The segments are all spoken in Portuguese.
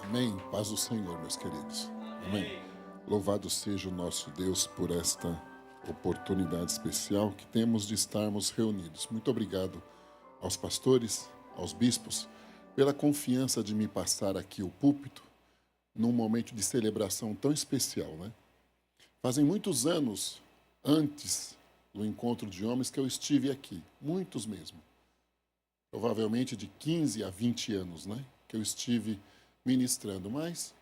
Amém. Paz do Senhor, meus queridos. Amém. Louvado seja o nosso Deus por esta oportunidade especial que temos de estarmos reunidos. Muito obrigado aos pastores, aos bispos, pela confiança de me passar aqui o púlpito num momento de celebração tão especial, né? Fazem muitos anos antes do encontro de homens que eu estive aqui, muitos mesmo. Provavelmente de 15 a 20 anos, né? Que eu estive ministrando, mas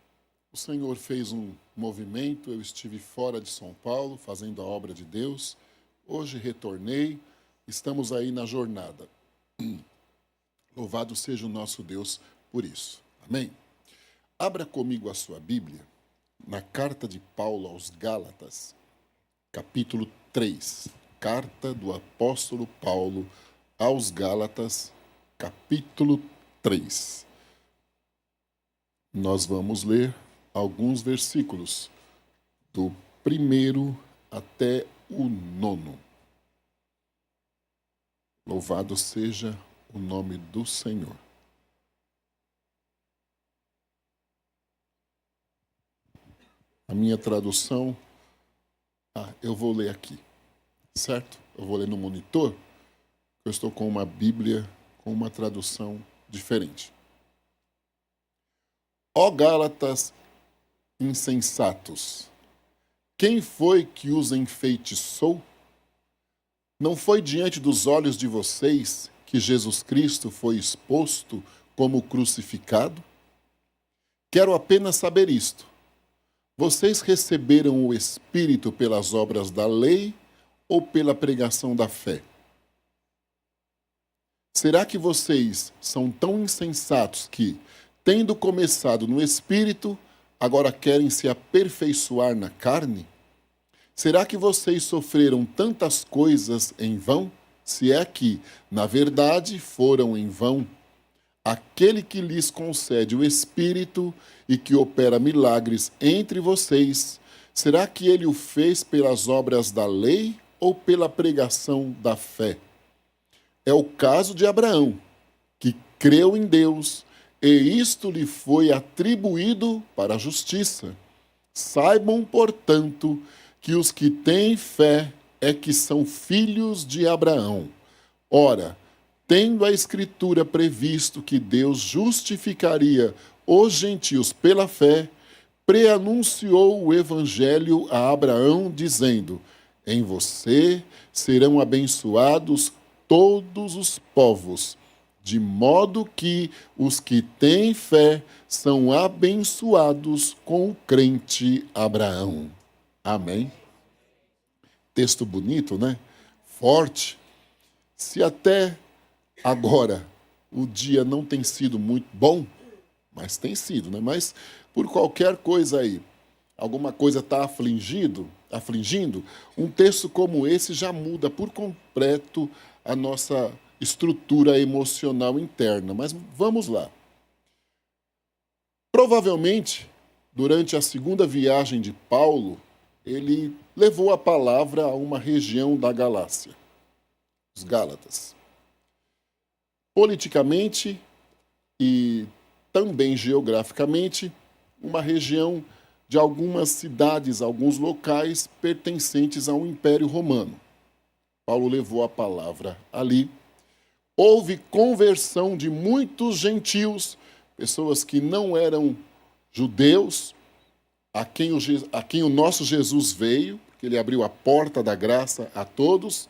o Senhor fez um movimento, eu estive fora de São Paulo fazendo a obra de Deus, hoje retornei, estamos aí na jornada. Louvado seja o nosso Deus por isso. Amém? Abra comigo a sua Bíblia, na carta de Paulo aos Gálatas, capítulo 3. Carta do apóstolo Paulo aos Gálatas, capítulo 3. Nós vamos ler alguns versículos, do 1º até o 9º. Louvado seja o nome do Senhor. A minha tradução, eu vou ler aqui, certo? Eu vou ler no monitor, eu estou com uma Bíblia com uma tradução diferente. Ó Gálatas insensatos, quem foi que os enfeitiçou? Não foi diante dos olhos de vocês que Jesus Cristo foi exposto como crucificado? Quero apenas saber isto. Vocês receberam o Espírito pelas obras da lei ou pela pregação da fé? Será que vocês são tão insensatos que, tendo começado no Espírito, agora querem se aperfeiçoar na carne? Será que vocês sofreram tantas coisas em vão? Se é que, na verdade, foram em vão. Aquele que lhes concede o Espírito e que opera milagres entre vocês, será que ele o fez pelas obras da lei ou pela pregação da fé? É o caso de Abraão, que creu em Deus, e isto lhe foi atribuído para a justiça. Saibam, portanto, que os que têm fé é que são filhos de Abraão. Ora, tendo a Escritura previsto que Deus justificaria os gentios pela fé, preanunciou o Evangelho a Abraão, dizendo: em você serão abençoados todos os povos, de modo que os que têm fé são abençoados com o crente Abraão. Amém? Texto bonito, né? Forte. Se até agora o dia não tem sido muito bom, mas tem sido, né? Mas por qualquer coisa aí, alguma coisa está afligindo, um texto como esse já muda por completo a nossa estrutura emocional interna. Mas vamos lá. Provavelmente, durante a segunda viagem de Paulo, ele levou a palavra a uma região da Galácia, os Gálatas. Politicamente e também geograficamente, uma região de algumas cidades, alguns locais pertencentes ao Império Romano. Paulo levou a palavra ali. Houve conversão de muitos gentios, pessoas que não eram judeus, a quem o nosso Jesus veio, porque ele abriu a porta da graça a todos,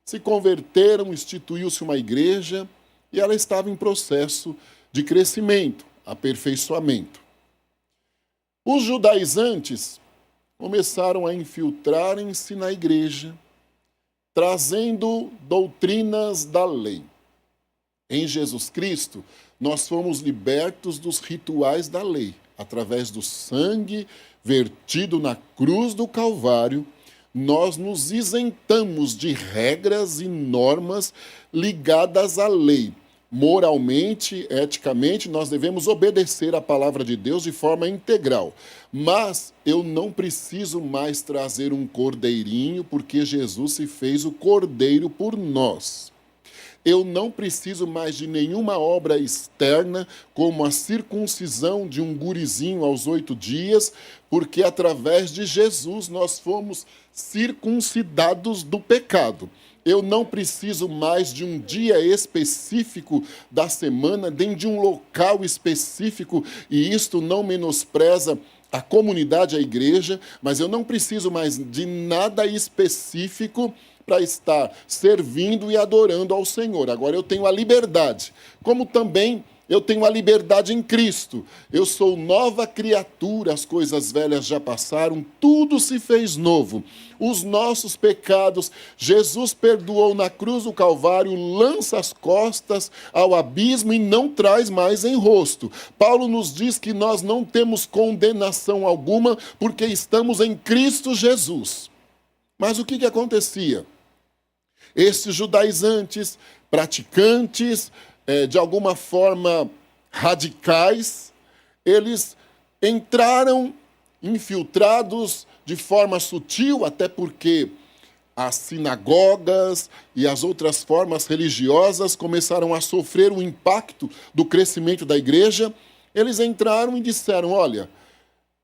se converteram, instituiu-se uma igreja e ela estava em processo de crescimento, aperfeiçoamento. Os judaizantes começaram a infiltrarem-se na igreja, trazendo doutrinas da lei. Em Jesus Cristo, nós fomos libertos dos rituais da lei. Através do sangue vertido na cruz do Calvário, nós nos isentamos de regras e normas ligadas à lei. Moralmente, eticamente, nós devemos obedecer à palavra de Deus de forma integral. Mas eu não preciso mais trazer um cordeirinho, porque Jesus se fez o cordeiro por nós. Eu não preciso mais de nenhuma obra externa, como a circuncisão de um gurizinho aos 8 dias, porque através de Jesus nós fomos circuncidados do pecado. Eu não preciso mais de um dia específico da semana, nem de um local específico, e isto não menospreza a comunidade, a igreja, mas eu não preciso mais de nada específico para estar servindo e adorando ao Senhor. Agora eu tenho a liberdade, como também eu tenho a liberdade em Cristo. Eu sou nova criatura, as coisas velhas já passaram, tudo se fez novo. Os nossos pecados, Jesus perdoou na cruz do Calvário, lança as costas ao abismo e não traz mais em rosto. Paulo nos diz que nós não temos condenação alguma, porque estamos em Cristo Jesus. Mas o que acontecia? Esses judaizantes, praticantes, de alguma forma radicais, eles entraram infiltrados de forma sutil, até porque as sinagogas e as outras formas religiosas começaram a sofrer o impacto do crescimento da igreja. Eles entraram e disseram: olha,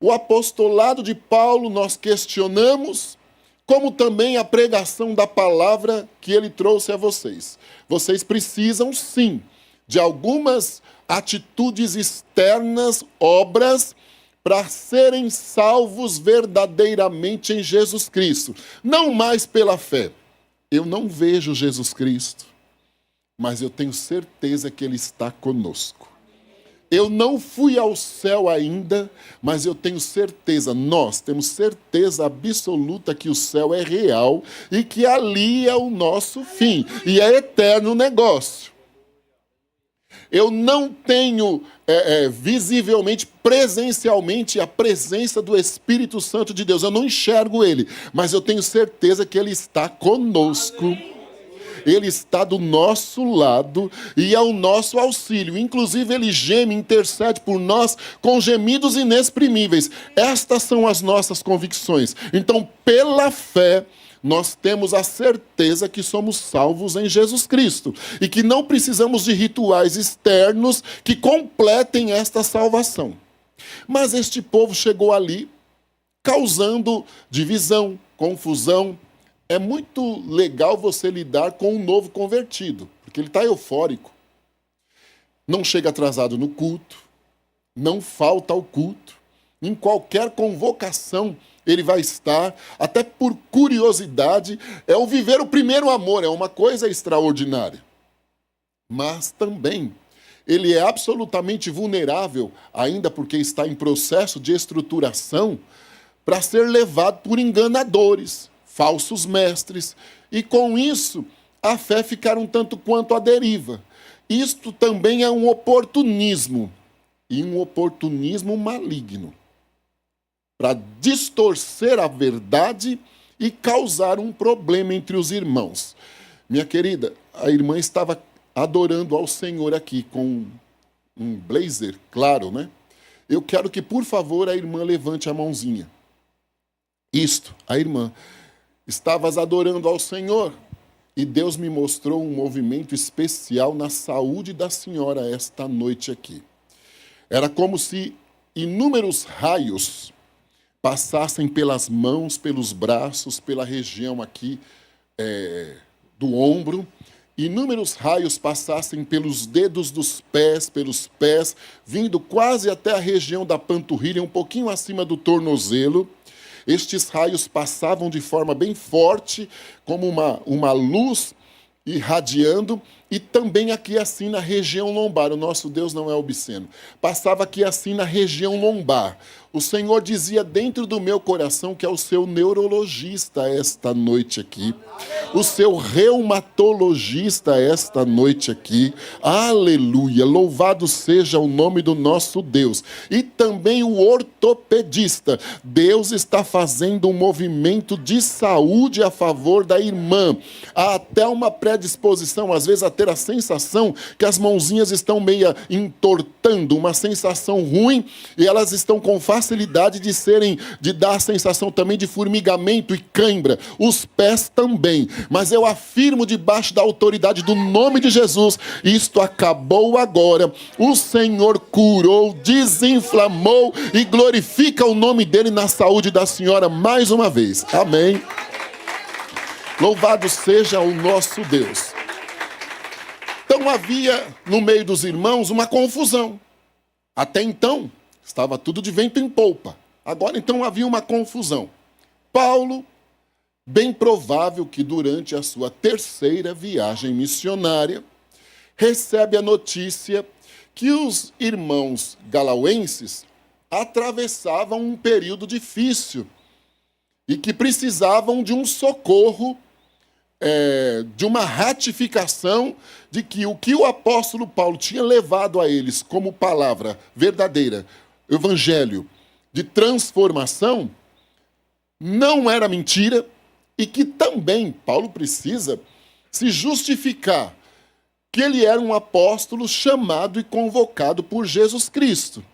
o apostolado de Paulo nós questionamos, como também a pregação da palavra que ele trouxe a vocês. Vocês precisam, sim, de algumas atitudes externas, obras, para serem salvos verdadeiramente em Jesus Cristo. Não mais pela fé. Eu não vejo Jesus Cristo, mas eu tenho certeza que Ele está conosco. Eu não fui ao céu ainda, mas eu tenho certeza, nós temos certeza absoluta que o céu é real e que ali é o nosso fim. E é eterno o negócio. Eu não tenho visivelmente, presencialmente, a presença do Espírito Santo de Deus. Eu não enxergo Ele, mas eu tenho certeza que Ele está conosco. Ele está do nosso lado e é o nosso auxílio. Inclusive, Ele geme, intercede por nós com gemidos inexprimíveis. Estas são as nossas convicções. Então, pela fé, nós temos a certeza que somos salvos em Jesus Cristo e que não precisamos de rituais externos que completem esta salvação. Mas este povo chegou ali causando divisão, confusão. É muito legal você lidar com um novo convertido, porque ele está eufórico. Não chega atrasado no culto, não falta ao culto. Em qualquer convocação ele vai estar, até por curiosidade. É o viver o primeiro amor, é uma coisa extraordinária. Mas também ele é absolutamente vulnerável, ainda porque está em processo de estruturação, para ser levado por enganadores, falsos mestres, e com isso a fé ficar um tanto quanto à deriva. Isto também é um oportunismo, e um oportunismo maligno, para distorcer a verdade e causar um problema entre os irmãos. Minha querida, a irmã estava adorando ao Senhor aqui com um blazer, claro, né? Eu quero que, por favor, a irmã levante a mãozinha. Isto, a irmã. Estavas adorando ao Senhor e Deus me mostrou um movimento especial na saúde da senhora esta noite aqui. Era como se inúmeros raios passassem pelas mãos, pelos braços, pela região aqui do ombro. Inúmeros raios passassem pelos dedos dos pés, pelos pés, vindo quase até a região da panturrilha, um pouquinho acima do tornozelo. Estes raios passavam de forma bem forte, como uma luz irradiando, e também aqui assim na região lombar. O nosso Deus não é obsceno. Passava aqui assim na região lombar. O Senhor dizia dentro do meu coração que é o seu neurologista esta noite aqui, o seu reumatologista esta noite aqui. Aleluia, louvado seja o nome do nosso Deus. E também o ortopedista. Deus está fazendo um movimento de saúde a favor da irmã. Há até uma predisposição, às vezes, a ter a sensação que as mãozinhas estão meio entortando, uma sensação ruim, e elas estão com facilidade facilidade de dar a sensação também de formigamento e cãibra. Os pés também. Mas eu afirmo debaixo da autoridade do nome de Jesus, isto acabou agora. O Senhor curou, desinflamou e glorifica o nome dele na saúde da senhora mais uma vez. Amém. Louvado seja o nosso Deus. Então havia no meio dos irmãos uma confusão. Até então, estava tudo de vento em polpa. Agora, então, havia uma confusão. Paulo, bem provável que durante a sua terceira viagem missionária, recebe a notícia que os irmãos galauenses atravessavam um período difícil e que precisavam de um socorro, de uma ratificação de que o apóstolo Paulo tinha levado a eles como palavra verdadeira, evangelho de transformação, não era mentira, e que também Paulo precisa se justificar que ele era um apóstolo chamado e convocado por Jesus Cristo,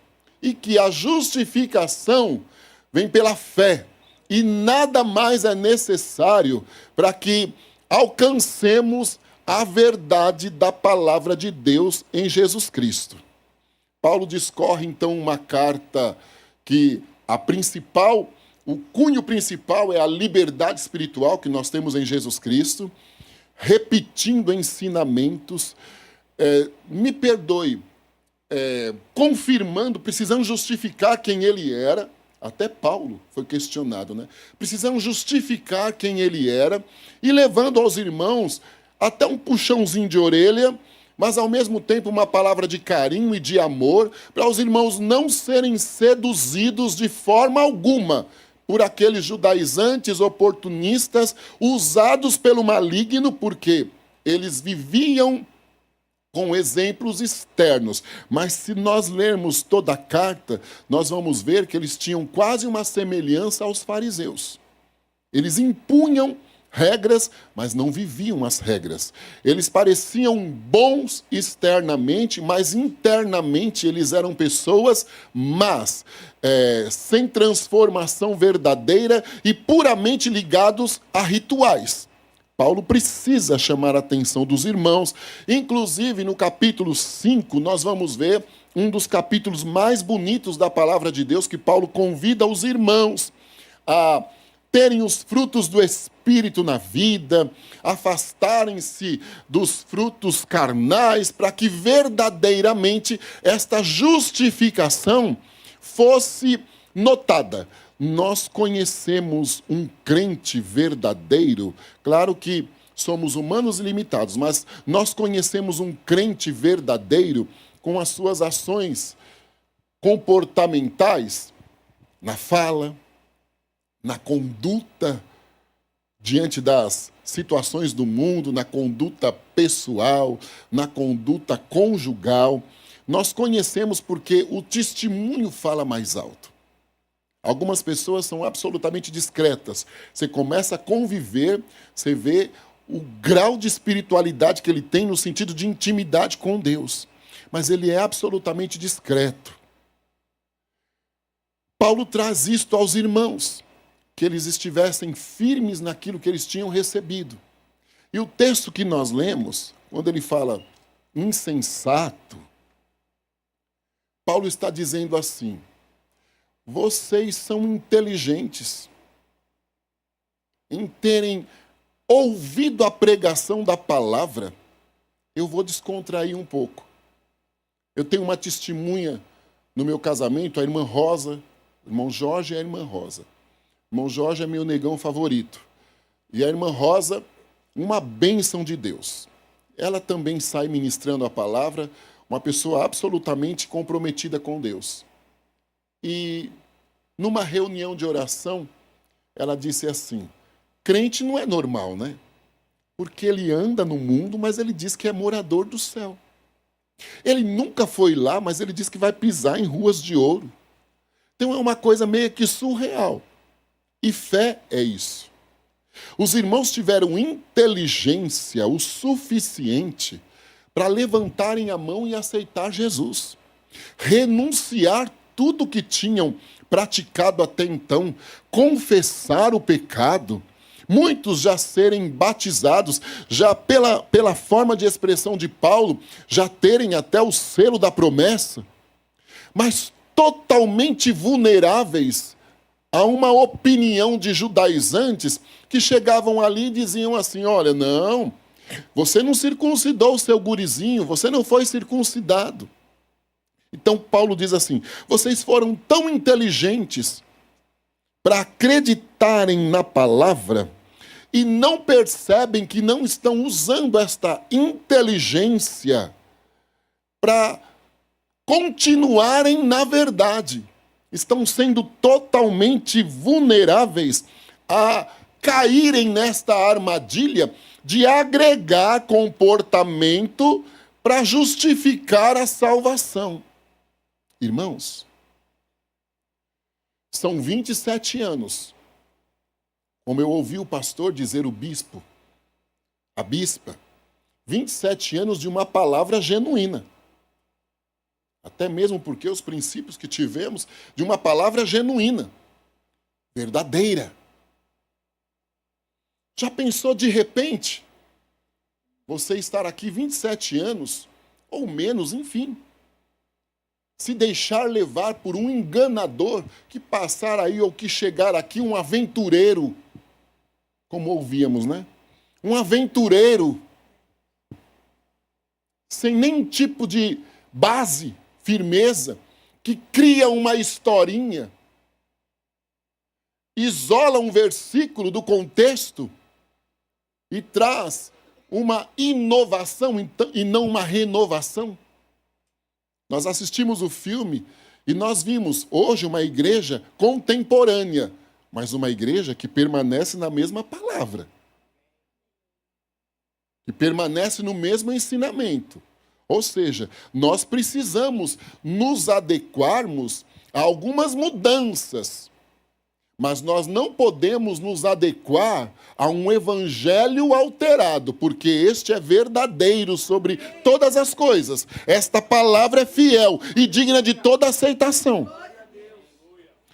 e que a justificação vem pela fé, e nada mais é necessário para que alcancemos a verdade da palavra de Deus em Jesus Cristo. Paulo discorre, então, uma carta que o cunho principal é a liberdade espiritual que nós temos em Jesus Cristo, repetindo ensinamentos, me perdoe, confirmando, precisando justificar quem ele era. Até Paulo foi questionado, né? Precisamos justificar quem ele era e levando aos irmãos até um puxãozinho de orelha, mas ao mesmo tempo uma palavra de carinho e de amor, para os irmãos não serem seduzidos de forma alguma por aqueles judaizantes oportunistas usados pelo maligno, porque eles viviam com exemplos externos. Mas se nós lermos toda a carta, nós vamos ver que eles tinham quase uma semelhança aos fariseus. Eles impunham regras, mas não viviam as regras. Eles pareciam bons externamente, mas internamente eles eram pessoas más, sem transformação verdadeira e puramente ligados a rituais. Paulo precisa chamar a atenção dos irmãos. Inclusive, no capítulo 5, nós vamos ver um dos capítulos mais bonitos da palavra de Deus, que Paulo convida os irmãos a terem os frutos do Espírito na vida, afastarem-se dos frutos carnais, para que verdadeiramente esta justificação fosse notada. Nós conhecemos um crente verdadeiro, claro que somos humanos e limitados, mas nós conhecemos um crente verdadeiro com as suas ações comportamentais, na fala, na conduta diante das situações do mundo, na conduta pessoal, na conduta conjugal. Nós conhecemos porque o testemunho fala mais alto. Algumas pessoas são absolutamente discretas. Você começa a conviver, você vê o grau de espiritualidade que ele tem no sentido de intimidade com Deus. Mas ele é absolutamente discreto. Paulo traz isto aos irmãos, que eles estivessem firmes naquilo que eles tinham recebido. E o texto que nós lemos, quando ele fala insensato, Paulo está dizendo assim: vocês são inteligentes em terem ouvido a pregação da palavra. Eu vou descontrair um pouco. Eu tenho uma testemunha no meu casamento, a irmã Rosa, o irmão Jorge e a irmã Rosa. O irmão Jorge é meu negão favorito. E a irmã Rosa, uma bênção de Deus. Ela também sai ministrando a palavra, uma pessoa absolutamente comprometida com Deus. E numa reunião de oração, ela disse assim: crente não é normal, né? Porque ele anda no mundo, mas ele diz que é morador do céu. Ele nunca foi lá, mas ele diz que vai pisar em ruas de ouro. Então é uma coisa meio que surreal. E fé é isso. Os irmãos tiveram inteligência o suficiente para levantarem a mão e aceitar Jesus. Renunciar tudo que tinham praticado até então, confessar o pecado, muitos já serem batizados, já pela forma de expressão de Paulo, já terem até o selo da promessa, mas totalmente vulneráveis a uma opinião de judaizantes que chegavam ali e diziam assim: olha, não, você não circuncidou o seu gurizinho, você não foi circuncidado. Então Paulo diz assim: vocês foram tão inteligentes para acreditarem na palavra e não percebem que não estão usando esta inteligência para continuarem na verdade. Estão sendo totalmente vulneráveis a caírem nesta armadilha de agregar comportamento para justificar a salvação. Irmãos, são 27 anos, como eu ouvi o pastor dizer, o bispo, a bispa, 27 anos de uma palavra genuína. Até mesmo porque os princípios que tivemos de uma palavra genuína, verdadeira. Já pensou de repente você estar aqui 27 anos, ou menos, enfim, se deixar levar por um enganador que passar aí ou que chegar aqui um aventureiro, como ouvíamos, né? Um aventureiro sem nenhum tipo de base, firmeza, que cria uma historinha, isola um versículo do contexto e traz uma inovação e não uma renovação. Nós assistimos o filme e nós vimos hoje uma igreja contemporânea, mas uma igreja que permanece na mesma palavra, que permanece no mesmo ensinamento. Ou seja, nós precisamos nos adequarmos a algumas mudanças, mas nós não podemos nos adequar a um evangelho alterado, porque este é verdadeiro sobre todas as coisas. Esta palavra é fiel e digna de toda aceitação.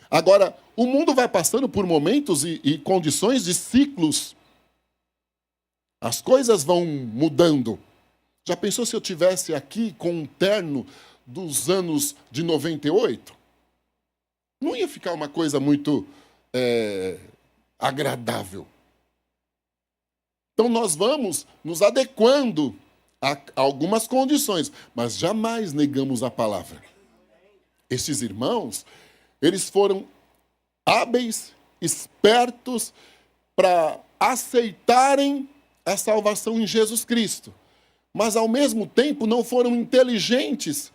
Agora, o mundo vai passando por momentos e condições de ciclos. As coisas vão mudando. Já pensou se eu tivesse aqui com um terno dos anos de 98? Não ia ficar uma coisa muito agradável. Então nós vamos nos adequando a algumas condições, mas jamais negamos a palavra. Esses irmãos, eles foram hábeis, espertos para aceitarem a salvação em Jesus Cristo. Mas, ao mesmo tempo, não foram inteligentes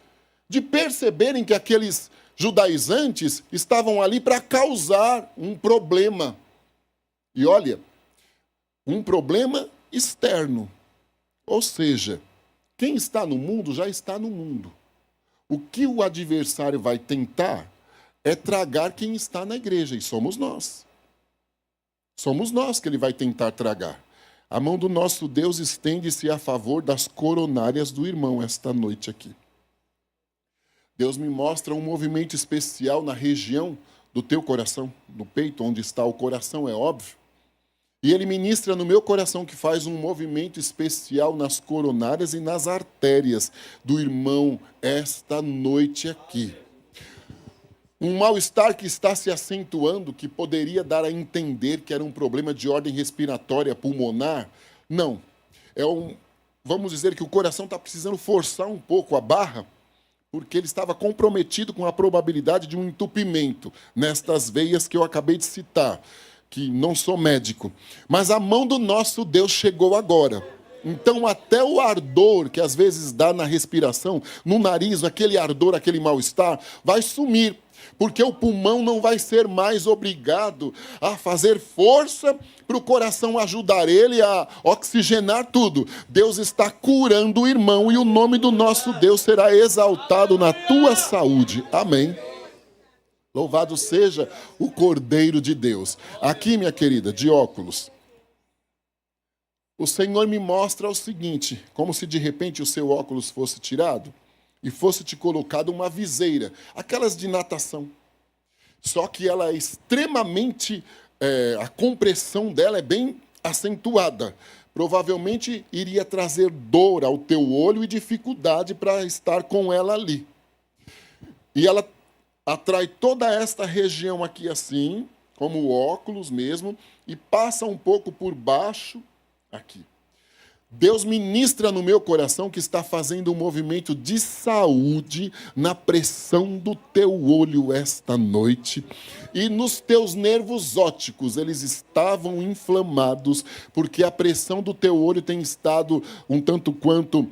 de perceberem que aqueles judaizantes estavam ali para causar um problema. E olha, um problema externo. Ou seja, quem está no mundo já está no mundo. O que o adversário vai tentar é tragar quem está na igreja, e somos nós. Somos nós que ele vai tentar tragar. A mão do nosso Deus estende-se a favor das coronárias do irmão esta noite aqui. Deus me mostra um movimento especial na região do teu coração, no peito, onde está o coração, é óbvio. E ele ministra no meu coração que faz um movimento especial nas coronárias e nas artérias do irmão esta noite aqui. Um mal-estar que está se acentuando, que poderia dar a entender que era um problema de ordem respiratória pulmonar. Não. Vamos dizer que o coração está precisando forçar um pouco a barra, porque ele estava comprometido com a probabilidade de um entupimento nestas veias que eu acabei de citar, que não sou médico. Mas a mão do nosso Deus chegou agora. Então, até o ardor que às vezes dá na respiração, no nariz, aquele ardor, aquele mal-estar, vai sumir. Porque o pulmão não vai ser mais obrigado a fazer força para o coração ajudar ele a oxigenar tudo. Deus está curando o irmão e o nome do nosso Deus será exaltado na tua saúde. Amém. Louvado seja o Cordeiro de Deus. Aqui, minha querida, de óculos. O Senhor me mostra o seguinte, como se de repente o seu óculos fosse tirado. e fosse-te colocada uma viseira, aquelas de natação. Só que ela é extremamente, a compressão dela é bem acentuada. Provavelmente iria trazer dor ao teu olho e dificuldade para estar com ela ali. E ela atrai toda esta região aqui assim, como o óculos mesmo, e passa um pouco por baixo aqui. Deus ministra no meu coração que está fazendo um movimento de saúde na pressão do teu olho esta noite. E nos teus nervos ópticos, eles estavam inflamados, porque a pressão do teu olho tem estado um tanto quanto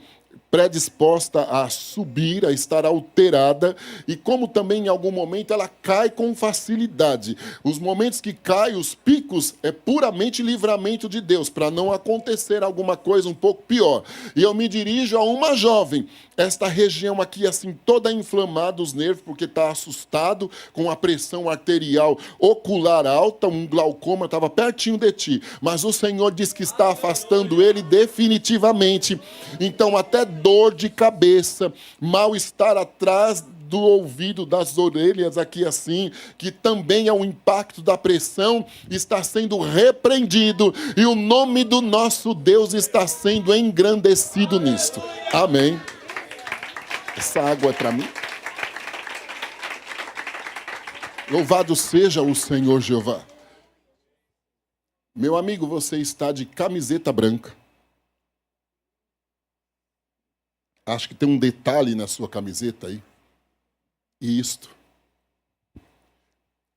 predisposta a subir, a estar alterada, e como também em algum momento ela cai com facilidade. Os momentos que cai, os picos, é puramente livramento de Deus, para não acontecer alguma coisa um pouco pior. E eu me dirijo a uma jovem, esta região aqui assim, toda inflamada, os nervos, porque está assustado, com a pressão arterial ocular alta, um glaucoma estava pertinho de ti, mas o Senhor diz que está afastando ele definitivamente. Então até dor de cabeça, mal-estar atrás do ouvido, das orelhas aqui assim, que também é um impacto da pressão, está sendo repreendido, e o nome do nosso Deus está sendo engrandecido nisto. Amém. Essa água é para mim. Louvado seja o Senhor Jeová. Meu amigo, você está de camiseta branca. Acho que tem um detalhe na sua camiseta aí. E isto.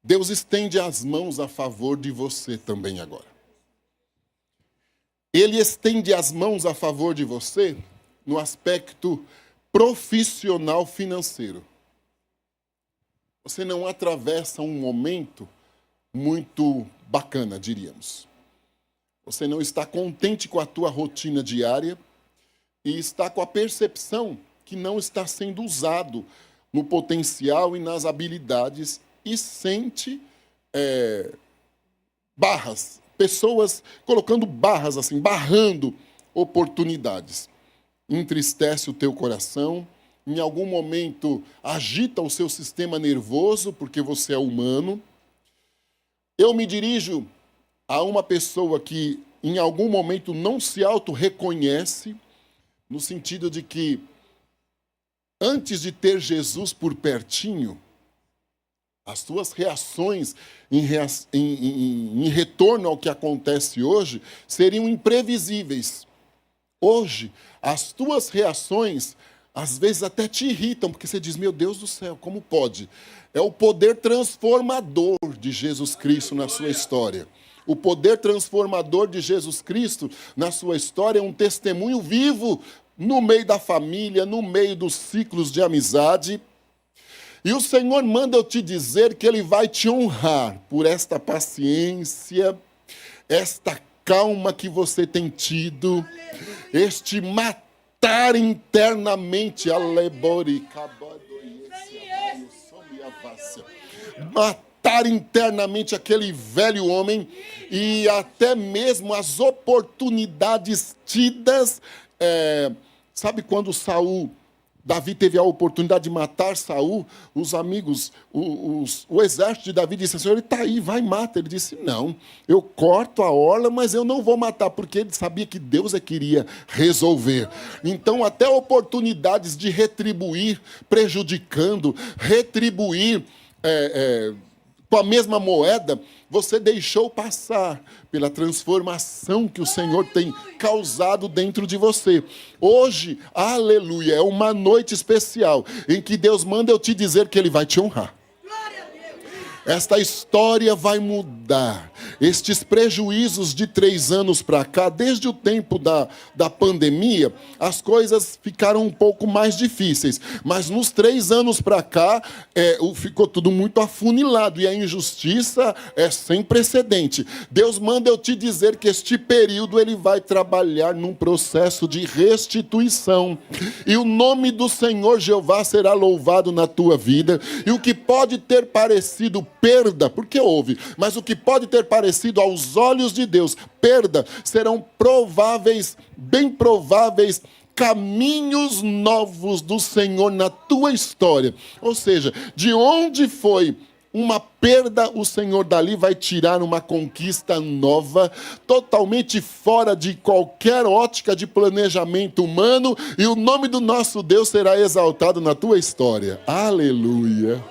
Deus estende as mãos a favor de você também agora. Ele estende as mãos a favor de você no aspecto profissional financeiro. Você não atravessa um momento muito bacana, diríamos. Você não está contente com a tua rotina diária, e está com a percepção que não está sendo usado no potencial e nas habilidades, e sente barras, pessoas colocando barras assim, barrando oportunidades. Entristece o teu coração, em algum momento agita o seu sistema nervoso, porque você é humano. Eu me dirijo a uma pessoa que em algum momento não se auto-reconhece, no sentido de que, antes de ter Jesus por pertinho, as tuas reações em retorno ao que acontece hoje seriam imprevisíveis. Hoje, as tuas reações, às vezes até te irritam, porque você diz, meu Deus do céu, como pode? É o poder transformador de Jesus Cristo na sua história. O poder transformador de Jesus Cristo na sua história é um testemunho vivo no meio da família, no meio dos ciclos de amizade. E o Senhor manda eu te dizer que Ele vai te honrar por esta paciência, esta calma que você tem tido, este matar internamente matar internamente aquele velho homem, e até mesmo as oportunidades tidas. Sabe quando Davi teve a oportunidade de matar Saul, os amigos, o exército de Davi disse assim, ele está aí, vai, mata. Ele disse, não, eu corto a orla, mas eu não vou matar, porque ele sabia que Deus queria resolver. Então, até oportunidades de retribuir, prejudicando, retribuir com a mesma moeda, você deixou passar pela transformação que o Senhor tem causado dentro de você. Hoje, aleluia, é uma noite especial em que Deus manda eu te dizer que Ele vai te honrar. Esta história vai mudar. Estes prejuízos de 3 anos para cá, desde o tempo da pandemia, as coisas ficaram um pouco mais difíceis. Mas nos 3 anos para cá, ficou tudo muito afunilado. E a injustiça é sem precedente. Deus manda eu te dizer que este período Ele vai trabalhar num processo de restituição. E o nome do Senhor Jeová será louvado na tua vida. E o que pode ter parecido perda, porque houve, mas o que pode ter parecido aos olhos de Deus perda, serão prováveis, bem prováveis, caminhos novos do Senhor na tua história. Ou seja, de onde foi uma perda, o Senhor dali vai tirar uma conquista nova, totalmente fora de qualquer ótica de planejamento humano, e o nome do nosso Deus será exaltado na tua história. Aleluia!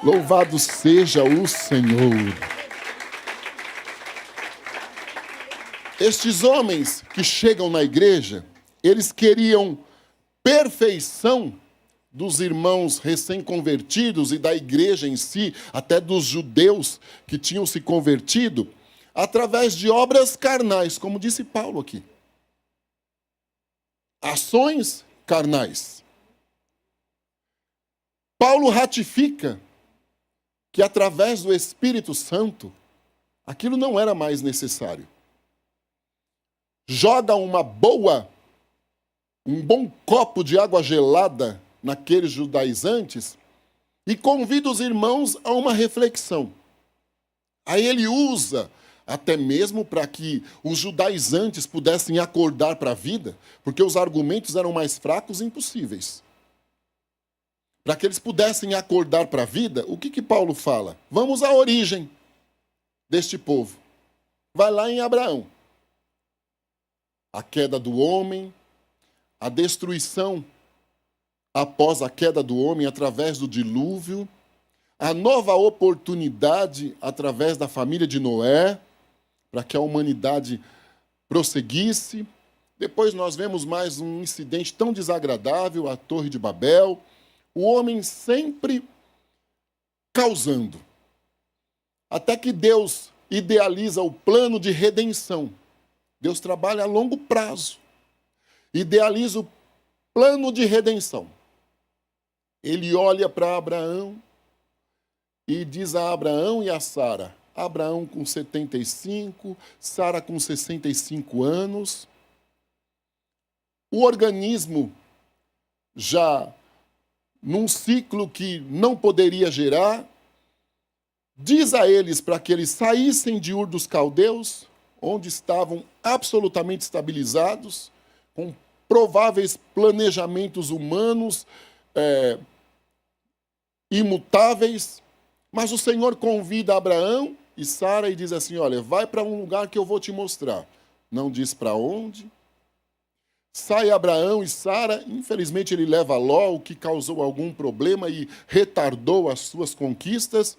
Louvado seja o Senhor. Estes homens que chegam na igreja, eles queriam perfeição dos irmãos recém-convertidos e da igreja em si, até dos judeus que tinham se convertido, através de obras carnais, como disse Paulo aqui. Ações carnais. Paulo ratifica que através do Espírito Santo, aquilo não era mais necessário. Joga um bom copo de água gelada naqueles judaizantes e convida os irmãos a uma reflexão. Aí ele usa, até mesmo para que os judaizantes pudessem acordar para a vida, porque os argumentos eram mais fracos e impossíveis. Para que eles pudessem acordar para a vida, o que Paulo fala? Vamos à origem deste povo. Vai lá em Abraão. A queda do homem, a destruição após a queda do homem através do dilúvio, a nova oportunidade através da família de Noé, para que a humanidade prosseguisse. Depois nós vemos mais um incidente tão desagradável, a Torre de Babel, o homem sempre causando. Até que Deus idealiza o plano de redenção. Deus trabalha a longo prazo. Idealiza o plano de redenção. Ele olha para Abraão e diz a Abraão e a Sara, Abraão com 75, Sara com 65 anos, o organismo já num ciclo que não poderia gerar, diz a eles para que eles saíssem de Ur dos Caldeus, onde estavam absolutamente estabilizados, com prováveis planejamentos humanos imutáveis, mas o Senhor convida Abraão e Sara e diz assim, olha, vai para um lugar que eu vou te mostrar. Não diz para onde. Sai Abraão e Sara, infelizmente ele leva Ló, o que causou algum problema e retardou as suas conquistas.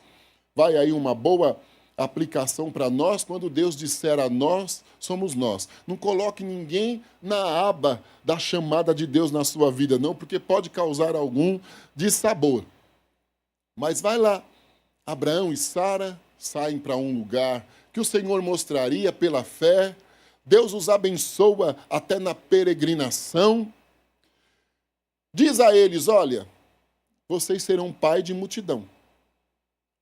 Vai aí uma boa aplicação para nós, quando Deus disser a nós, somos nós. Não coloque ninguém na aba da chamada de Deus na sua vida, não, porque pode causar algum dissabor. Mas vai lá, Abraão e Sara saem para um lugar que o Senhor mostraria pela fé. Deus os abençoa até na peregrinação. Diz a eles, olha, vocês serão pai de multidão.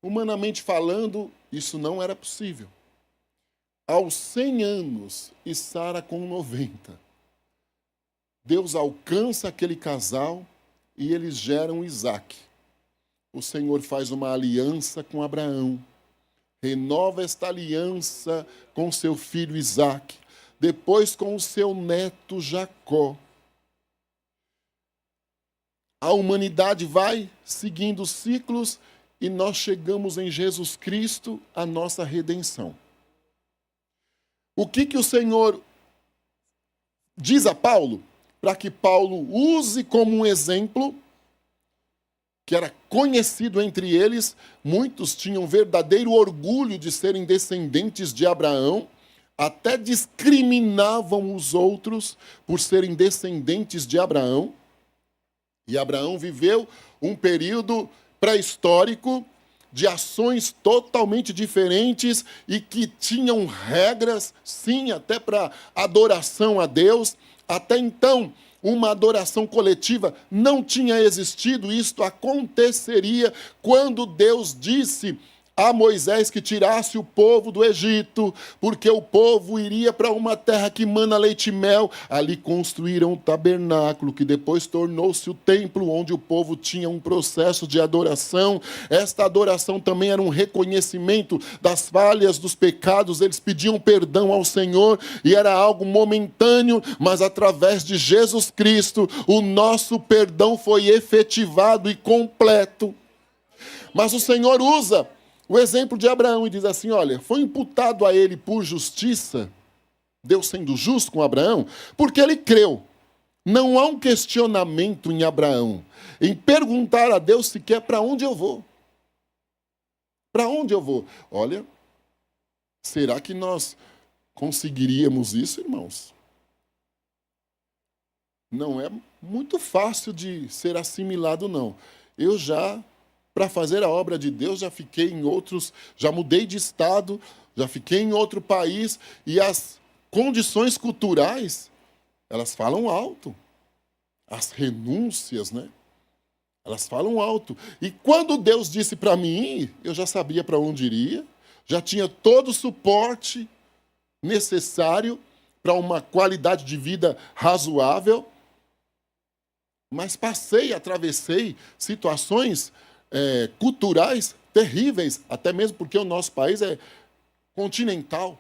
Humanamente falando, isso não era possível. Aos 100 anos e Sara com 90, Deus alcança aquele casal e eles geram Isaque. O Senhor faz uma aliança com Abraão, renova esta aliança com seu filho Isaque, depois com o seu neto Jacó. A humanidade vai seguindo os ciclos e nós chegamos em Jesus Cristo, a nossa redenção. O que o Senhor diz a Paulo? Para que Paulo use como um exemplo, que era conhecido entre eles, muitos tinham verdadeiro orgulho de serem descendentes de Abraão, até discriminavam os outros por serem descendentes de Abraão. E Abraão viveu um período pré-histórico de ações totalmente diferentes e que tinham regras, sim, até para adoração a Deus. Até então, uma adoração coletiva não tinha existido. Isto aconteceria quando Deus disse a Moisés que tirasse o povo do Egito, porque o povo iria para uma terra que mana leite e mel. Ali construíram um tabernáculo, que depois tornou-se o templo, onde o povo tinha um processo de adoração. Esta adoração também era um reconhecimento das falhas, dos pecados. Eles pediam perdão ao Senhor, e era algo momentâneo, mas através de Jesus Cristo, o nosso perdão foi efetivado e completo. Mas o Senhor usa o exemplo de Abraão e diz assim, olha, foi imputado a ele por justiça, Deus sendo justo com Abraão, porque ele creu. Não há um questionamento em Abraão, em perguntar a Deus sequer para onde eu vou. Para onde eu vou? Olha, será que nós conseguiríamos isso, irmãos? Não é muito fácil de ser assimilado, não. Eu já... Para fazer a obra de Deus, já fiquei em outros, já mudei de estado, já fiquei em outro país, e as condições culturais, elas falam alto. As renúncias, né? Elas falam alto. E quando Deus disse para mim ir, eu já sabia para onde iria, já tinha todo o suporte necessário para uma qualidade de vida razoável, mas atravessei situações culturais terríveis, até mesmo porque o nosso país é continental.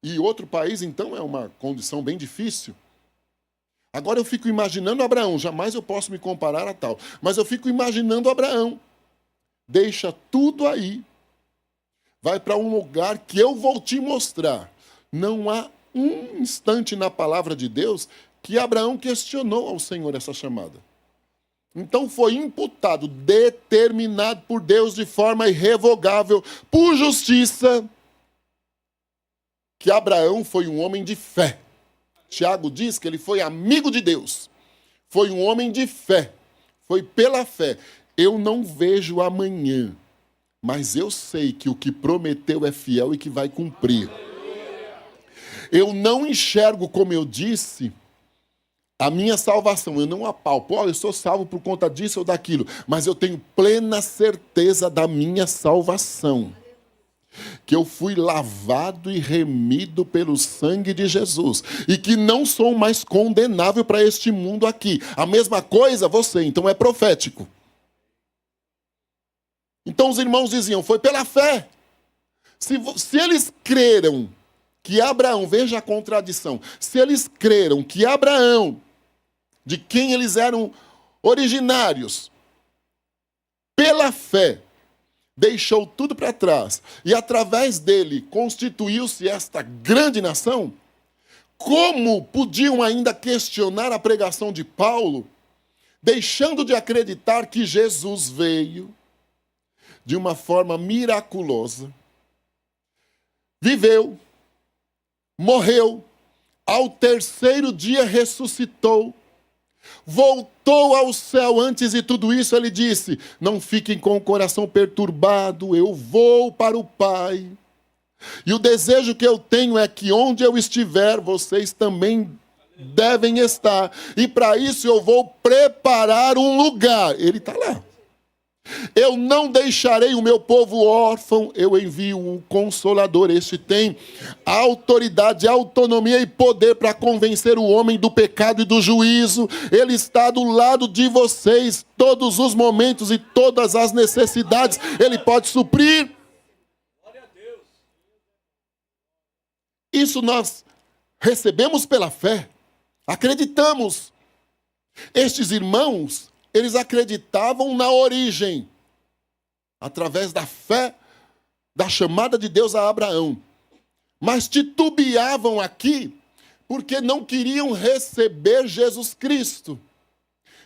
E outro país, então, é uma condição bem difícil. Agora eu fico imaginando Abraão, jamais eu posso me comparar a tal, mas eu fico imaginando Abraão. Deixa tudo aí, vai para um lugar que eu vou te mostrar. Não há um instante na palavra de Deus que Abraão questionou ao Senhor essa chamada. Então foi imputado, determinado por Deus de forma irrevogável, por justiça, que Abraão foi um homem de fé. Tiago diz que ele foi amigo de Deus. Foi um homem de fé. Foi pela fé. Eu não vejo amanhã, mas eu sei que o que prometeu é fiel e que vai cumprir. Eu não enxergo, como eu disse, a minha salvação, eu não apalpo, eu sou salvo por conta disso ou daquilo, mas eu tenho plena certeza da minha salvação, que eu fui lavado e remido pelo sangue de Jesus, e que não sou mais condenável para este mundo aqui. A mesma coisa você, então é profético. Então os irmãos diziam, foi pela fé. Se eles creram que Abraão, veja a contradição, se eles creram que Abraão, de quem eles eram originários, pela fé, deixou tudo para trás, e através dele constituiu-se esta grande nação, como podiam ainda questionar a pregação de Paulo, deixando de acreditar que Jesus veio de uma forma miraculosa, viveu, morreu, ao terceiro dia ressuscitou, voltou ao céu. Antes de tudo isso, ele disse, não fiquem com o coração perturbado, eu vou para o Pai. E o desejo que eu tenho é que onde eu estiver, vocês também devem estar. E para isso eu vou preparar um lugar. Ele está lá. Eu não deixarei o meu povo órfão, eu envio um consolador. Este tem autoridade, autonomia e poder para convencer o homem do pecado e do juízo. Ele está do lado de vocês todos os momentos e todas as necessidades. Ele pode suprir. Isso nós recebemos pela fé, acreditamos. Estes irmãos, eles acreditavam na origem, através da fé, da chamada de Deus a Abraão. Mas titubeavam aqui, porque não queriam receber Jesus Cristo.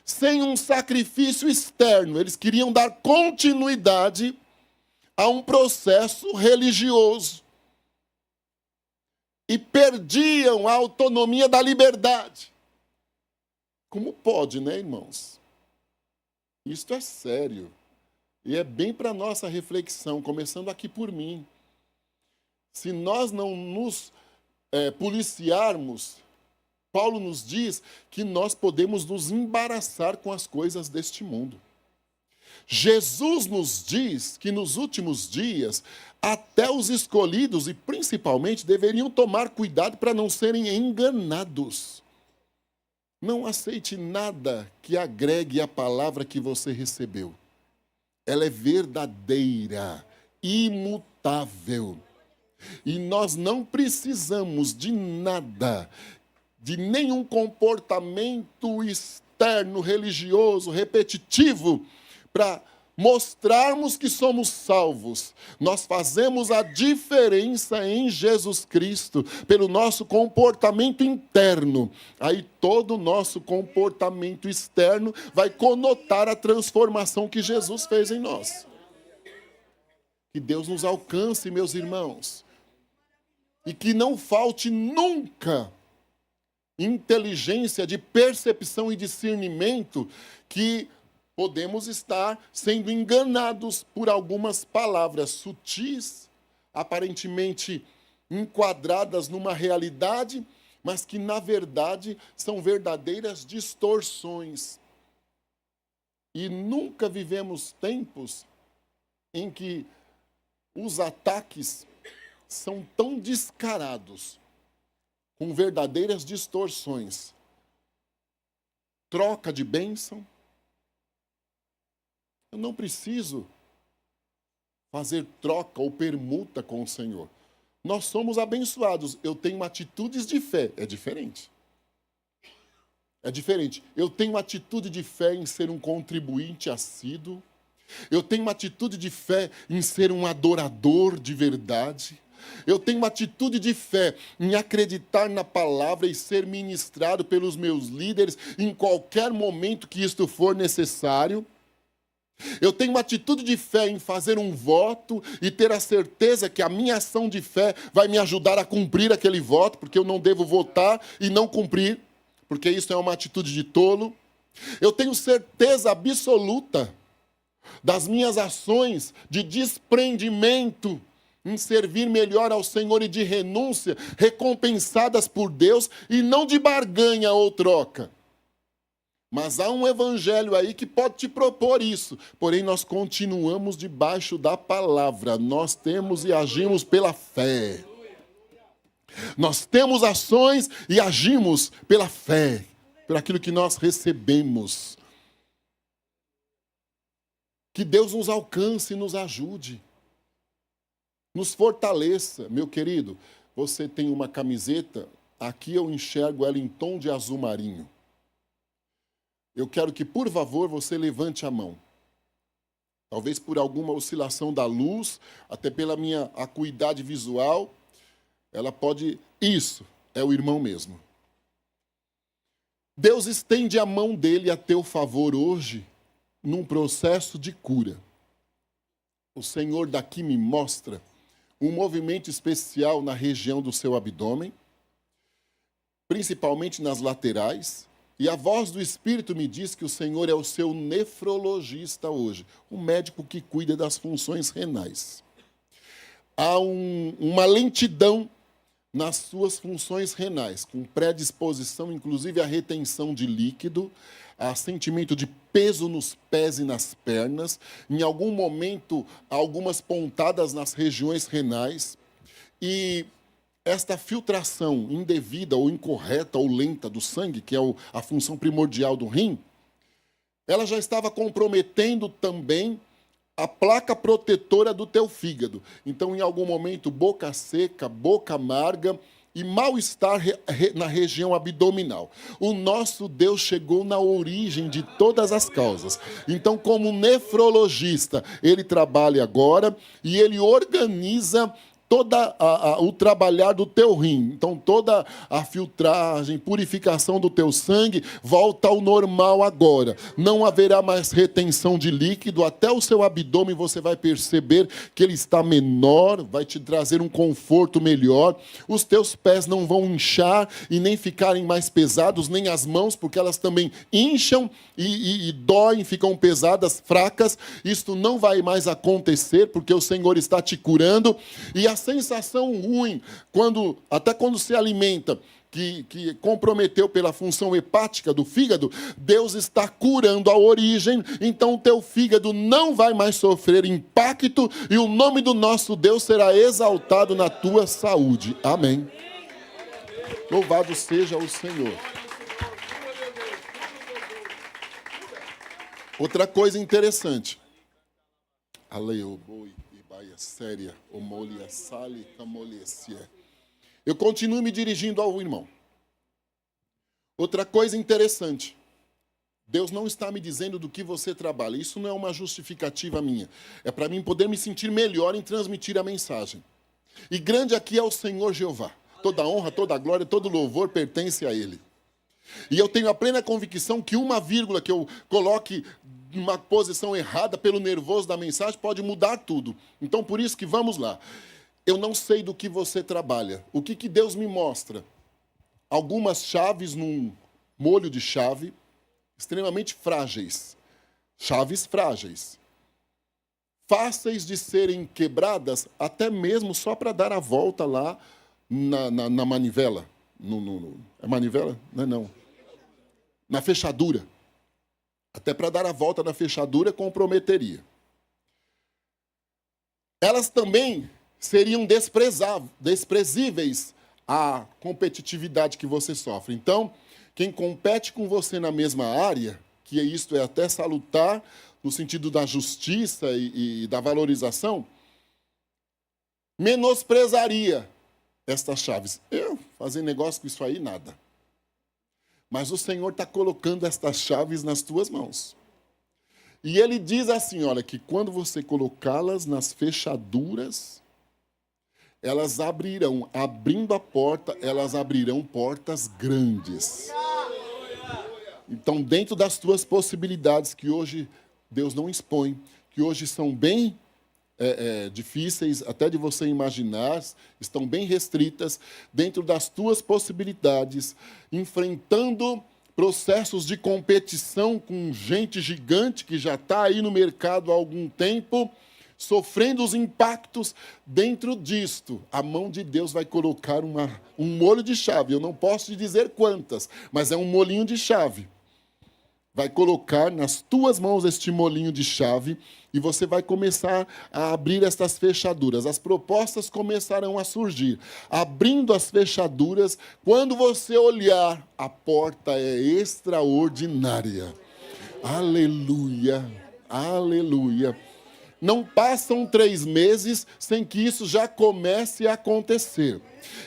Sem um sacrifício externo, eles queriam dar continuidade a um processo religioso. E perdiam a autonomia da liberdade. Como pode, né, irmãos? Isto é sério. E é bem para a nossa reflexão, começando aqui por mim. Se nós não nos policiarmos, Paulo nos diz que nós podemos nos embaraçar com as coisas deste mundo. Jesus nos diz que nos últimos dias, até os escolhidos e principalmente deveriam tomar cuidado para não serem enganados. Não aceite nada que agregue a palavra que você recebeu. Ela é verdadeira, imutável. E nós não precisamos de nada, de nenhum comportamento externo, religioso, repetitivo, para mostrarmos que somos salvos. Nós fazemos a diferença em Jesus Cristo pelo nosso comportamento interno. Aí todo o nosso comportamento externo vai conotar a transformação que Jesus fez em nós. Que Deus nos alcance, meus irmãos. E que não falte nunca inteligência de percepção e discernimento, que podemos estar sendo enganados por algumas palavras sutis, aparentemente enquadradas numa realidade, mas que, na verdade, são verdadeiras distorções. E nunca vivemos tempos em que os ataques são tão descarados, com verdadeiras distorções. Troca de bênção. Eu não preciso fazer troca ou permuta com o Senhor. Nós somos abençoados. Eu tenho atitudes de fé. É diferente. É diferente. Eu tenho atitude de fé em ser um contribuinte assíduo. Eu tenho uma atitude de fé em ser um adorador de verdade. Eu tenho uma atitude de fé em acreditar na palavra e ser ministrado pelos meus líderes em qualquer momento que isto for necessário. Eu tenho uma atitude de fé em fazer um voto e ter a certeza que a minha ação de fé vai me ajudar a cumprir aquele voto, porque eu não devo votar e não cumprir, porque isso é uma atitude de tolo. Eu tenho certeza absoluta das minhas ações de desprendimento em servir melhor ao Senhor e de renúncia, recompensadas por Deus e não de barganha ou troca. Mas há um evangelho aí que pode te propor isso. Porém, nós continuamos debaixo da palavra. Nós temos e agimos pela fé. Nós temos ações e agimos pela fé, por aquilo que nós recebemos. Que Deus nos alcance e nos ajude. Nos fortaleça. Meu querido, você tem uma camiseta, aqui eu enxergo ela em tom de azul marinho. Eu quero que, por favor, você levante a mão. Talvez por alguma oscilação da luz, até pela minha acuidade visual, ela pode... Isso, é o irmão mesmo. Deus estende a mão dele a teu favor hoje, num processo de cura. O Senhor daqui me mostra um movimento especial na região do seu abdômen, principalmente nas laterais. E a voz do Espírito me diz que o Senhor é o seu nefrologista hoje, o médico que cuida das funções renais. Há uma lentidão nas suas funções renais, com predisposição, inclusive, à retenção de líquido, a sentimento de peso nos pés e nas pernas, em algum momento, algumas pontadas nas regiões renais, e esta filtração indevida ou incorreta ou lenta do sangue, que é a função primordial do rim, ela já estava comprometendo também a placa protetora do teu fígado. Então, em algum momento, boca seca, boca amarga e mal-estar na região abdominal. O nosso Deus chegou na origem de todas as causas. Então, como nefrologista, ele trabalha agora e ele organiza todo o trabalhar do teu rim. Então, toda a filtragem, purificação do teu sangue volta ao normal agora. Não haverá mais retenção de líquido. Até o seu abdômen você vai perceber que ele está menor, vai te trazer um conforto melhor. Os teus pés não vão inchar e nem ficarem mais pesados, nem as mãos, porque elas também incham e doem, ficam pesadas, fracas. Isto não vai mais acontecer, porque o Senhor está te curando. E a sensação ruim, até quando se alimenta que comprometeu pela função hepática do fígado, Deus está curando a origem, então o teu fígado não vai mais sofrer impacto e o nome do nosso Deus será exaltado na tua saúde. Amém. Louvado seja o Senhor. Outra coisa interessante. Eu continuo me dirigindo ao irmão. Outra coisa interessante. Deus não está me dizendo do que você trabalha. Isso não é uma justificativa minha. É para mim poder me sentir melhor em transmitir a mensagem. E grande aqui é o Senhor Jeová. Toda honra, toda glória, todo louvor pertence a Ele. E eu tenho a plena convicção que uma vírgula que eu coloque numa posição errada pelo nervoso da mensagem pode mudar tudo. Então, por isso que vamos lá. Eu não sei do que você trabalha. O que Deus me mostra? Algumas chaves num molho de chave, extremamente frágeis. Chaves frágeis. Fáceis de serem quebradas, até mesmo só para dar a volta lá na manivela. É manivela? Não. Na fechadura. Até para dar a volta na fechadura comprometeria. Elas também seriam desprezíveis à competitividade que você sofre. Então, quem compete com você na mesma área, que isto é até salutar, no sentido da justiça e da valorização, menosprezaria estas chaves. Eu fazer negócio com isso aí, nada. Mas o Senhor está colocando estas chaves nas tuas mãos. E Ele diz assim, olha, que quando você colocá-las nas fechaduras, elas abrirão, abrindo a porta, elas abrirão portas grandes. Então, dentro das tuas possibilidades, que hoje Deus não expõe, que hoje são bem difíceis até de você imaginar, estão bem restritas, dentro das tuas possibilidades, enfrentando processos de competição com gente gigante que já está aí no mercado há algum tempo, sofrendo os impactos. Dentro disto, a mão de Deus vai colocar um molho de chave. Eu não posso te dizer quantas, mas é um molinho de chave. Vai colocar nas tuas mãos este molinho de chave e você vai começar a abrir estas fechaduras. As propostas começarão a surgir. Abrindo as fechaduras, quando você olhar, a porta é extraordinária. Aleluia, aleluia. Não passam 3 meses sem que isso já comece a acontecer.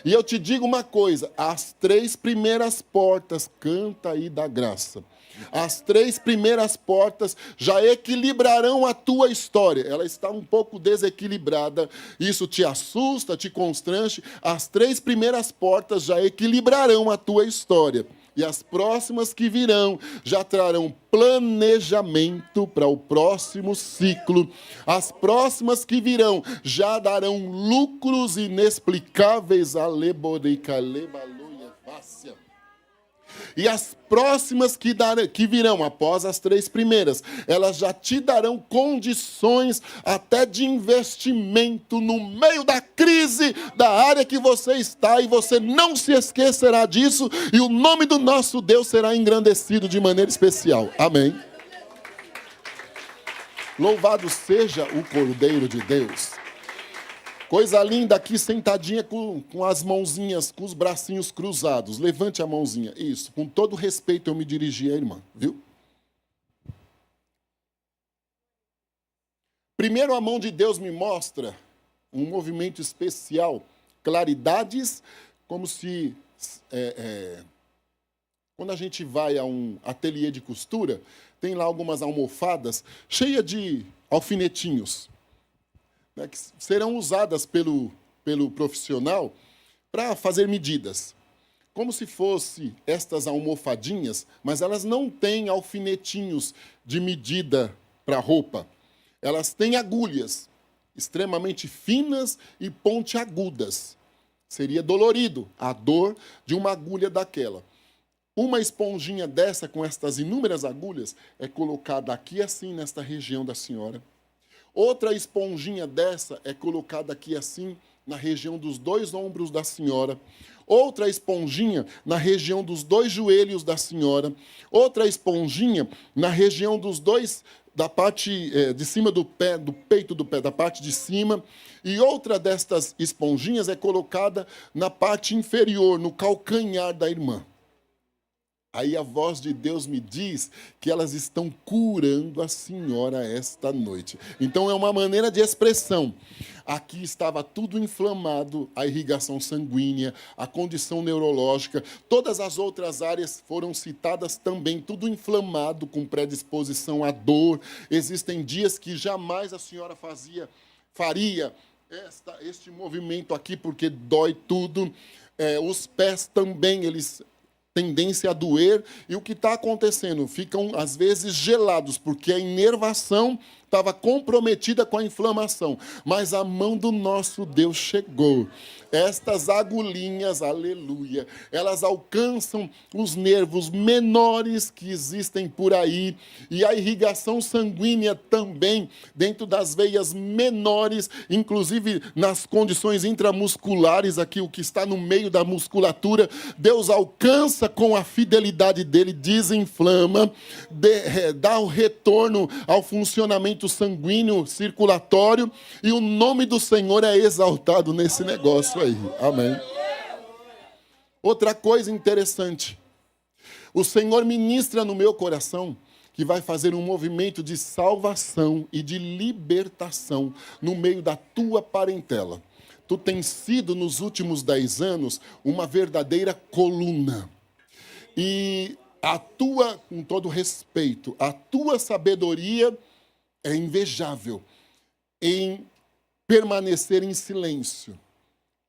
E eu te digo uma coisa, as 3 primeiras portas, canta aí da graça. As 3 primeiras portas já equilibrarão a tua história. Ela está um pouco desequilibrada. Isso te assusta, te constrange. As 3 primeiras portas já equilibrarão a tua história. E as próximas que virão já trarão planejamento para o próximo ciclo. As próximas que virão já darão lucros inexplicáveis. Aleborica, lebaloia, fácia. E as próximas que virão, após as 3 primeiras, elas já te darão condições até de investimento no meio da crise da área que você está, e você não se esquecerá disso, e o nome do nosso Deus será engrandecido de maneira especial. Amém. Louvado seja o Cordeiro de Deus. Coisa linda aqui, sentadinha com as mãozinhas, com os bracinhos cruzados. Levante a mãozinha. Isso. Com todo respeito eu me dirigi à irmã, viu? Primeiro, a mão de Deus me mostra um movimento especial. Claridades, como se... quando a gente vai a um ateliê de costura, tem lá algumas almofadas cheias de alfinetinhos, né, que serão usadas pelo profissional para fazer medidas. Como se fosse estas almofadinhas, mas elas não têm alfinetinhos de medida para roupa. Elas têm agulhas extremamente finas e pontiagudas. Seria dolorido a dor de uma agulha daquela. Uma esponjinha dessa, com estas inúmeras agulhas, é colocada aqui assim, nesta região da senhora. Outra esponjinha dessa é colocada aqui assim, na região dos 2 ombros da senhora, outra esponjinha na região dos 2 joelhos da senhora, outra esponjinha na região dos 2, da parte de cima do pé, do peito do pé, da parte de cima, e outra destas esponjinhas é colocada na parte inferior, no calcanhar da irmã. Aí a voz de Deus me diz que elas estão curando a senhora esta noite. Então é uma maneira de expressão. Aqui estava tudo inflamado, a irrigação sanguínea, a condição neurológica, todas as outras áreas foram citadas também, tudo inflamado, com predisposição à dor. Existem dias que jamais a senhora faria este movimento aqui, porque dói tudo. Os pés também, eles tendência a doer, e o que está acontecendo? Ficam, às vezes, gelados, porque a inervação estava comprometida com a inflamação. Mas a mão do nosso Deus chegou. Estas agulhinhas, aleluia, elas alcançam os nervos menores que existem por aí, e a irrigação sanguínea também, dentro das veias menores, inclusive nas condições intramusculares, aqui o que está no meio da musculatura, Deus alcança com a fidelidade dele, desinflama, dá o retorno ao funcionamento sanguíneo, circulatório, e o nome do Senhor é exaltado nesse negócio aí. Amém. Outra coisa interessante, o Senhor ministra no meu coração que vai fazer um movimento de salvação e de libertação no meio da tua parentela. Tu tens sido, nos últimos 10 anos, uma verdadeira coluna. E a tua, com todo respeito, a tua sabedoria é invejável em permanecer em silêncio.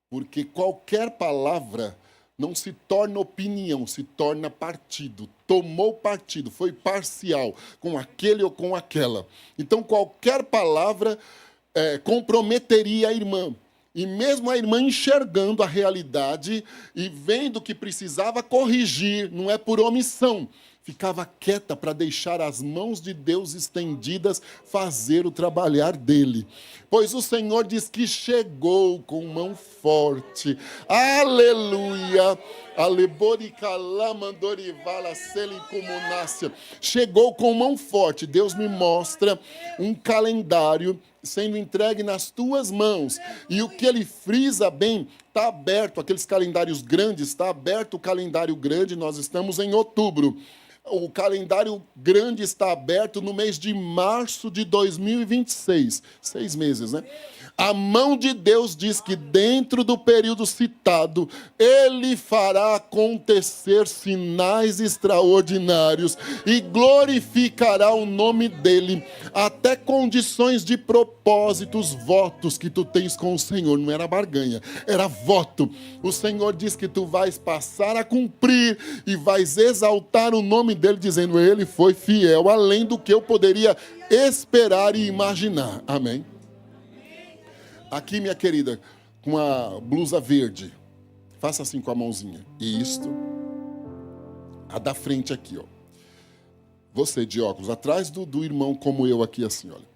Porque qualquer palavra não se torna opinião, se torna partido. Tomou partido, foi parcial com aquele ou com aquela. Então, qualquer palavra comprometeria a irmã. E mesmo a irmã enxergando a realidade e vendo que precisava corrigir, não é por omissão, ficava quieta para deixar as mãos de Deus estendidas fazer o trabalhar dele. Pois o Senhor diz que chegou com mão forte. Aleluia! Chegou com mão forte. Deus me mostra um calendário sendo entregue nas tuas mãos. E o que ele frisa bem, está aberto. Aqueles calendários grandes, está aberto o calendário grande. Nós estamos em outubro. O calendário grande está aberto no mês de março de 2026. 6 meses, né? A mão de Deus diz que dentro do período citado, Ele fará acontecer sinais extraordinários e glorificará o nome dEle, até condições de propósitos, votos que tu tens com o Senhor. Não era barganha, era voto. O Senhor diz que tu vais passar a cumprir e vais exaltar o nome dEle, dizendo, Ele foi fiel, além do que eu poderia esperar e imaginar. Amém? Aqui, minha querida, com a blusa verde, faça assim com a mãozinha. Isto. A da frente aqui, ó. Você de óculos, atrás do irmão como eu aqui, assim, olha.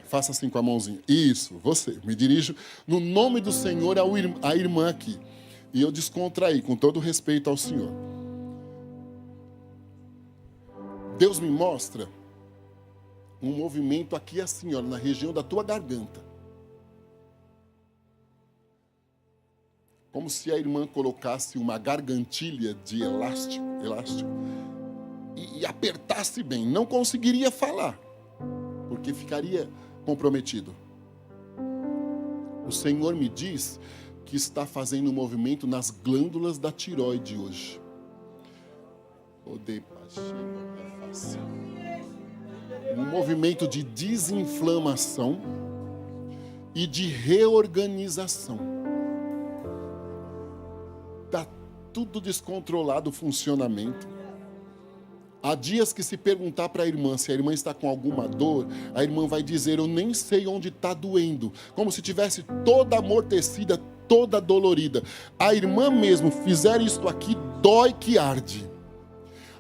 Faça assim com a mãozinha. Isso, você. Me dirijo no nome do Senhor à irmã aqui. E eu descontraí, com todo respeito ao Senhor. Deus me mostra um movimento aqui assim, olha, na região da tua garganta. Como se a irmã colocasse uma gargantilha de elástico e apertasse bem. Não conseguiria falar, porque ficaria comprometido. O Senhor me diz que está fazendo um movimento nas glândulas da tireoide hoje. Um movimento de desinflamação e de reorganização. Está tudo descontrolado o funcionamento. Há dias que se perguntar para a irmã se a irmã está com alguma dor, a irmã vai dizer, eu nem sei onde está doendo. Como se tivesse toda amortecida, toda dolorida. A irmã mesmo fizer isto aqui, dói que arde.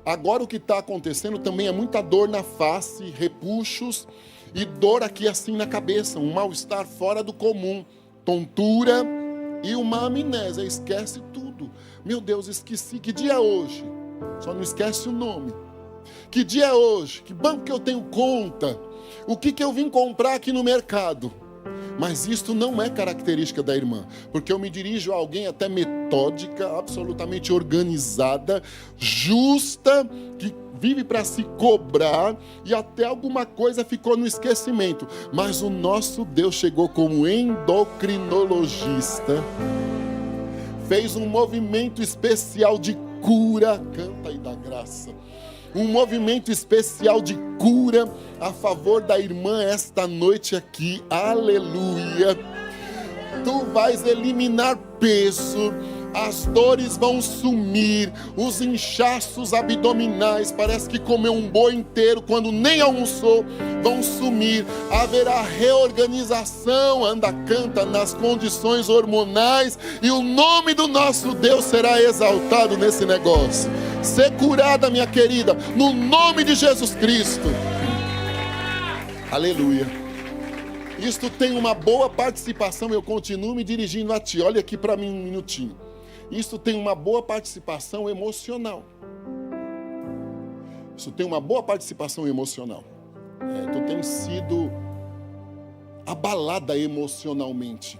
Agora o que está acontecendo também é muita dor na face, repuxos e dor aqui assim na cabeça, um mal-estar fora do comum. tontura e uma amnésia. Esquece tudo. Meu Deus, esqueci. Que dia é hoje? Só não esquece o nome. Que dia é hoje? Que banco que eu tenho conta? O que eu vim comprar aqui no mercado? Mas isto não é característica da irmã, porque eu me dirijo a alguém até metódica, absolutamente organizada, justa, que vive para se cobrar, e até alguma coisa ficou no esquecimento. Mas o nosso Deus chegou como endocrinologista, fez um movimento especial de cura, canta aí da graça, um movimento especial de cura a favor da irmã esta noite aqui, aleluia. Tu vais eliminar peso, as dores vão sumir, os inchaços abdominais, parece que comeu um boi inteiro quando nem almoçou, vão sumir, haverá reorganização, anda, canta, nas condições hormonais, e o nome do nosso Deus será exaltado nesse negócio. Ser curada, minha querida, no nome de Jesus Cristo. Aleluia. Isto tem uma boa participação, eu continuo me dirigindo a ti, olha aqui para mim um minutinho. Isto tem uma boa participação emocional. Isso tem uma boa participação emocional. Tu tens sido abalada emocionalmente.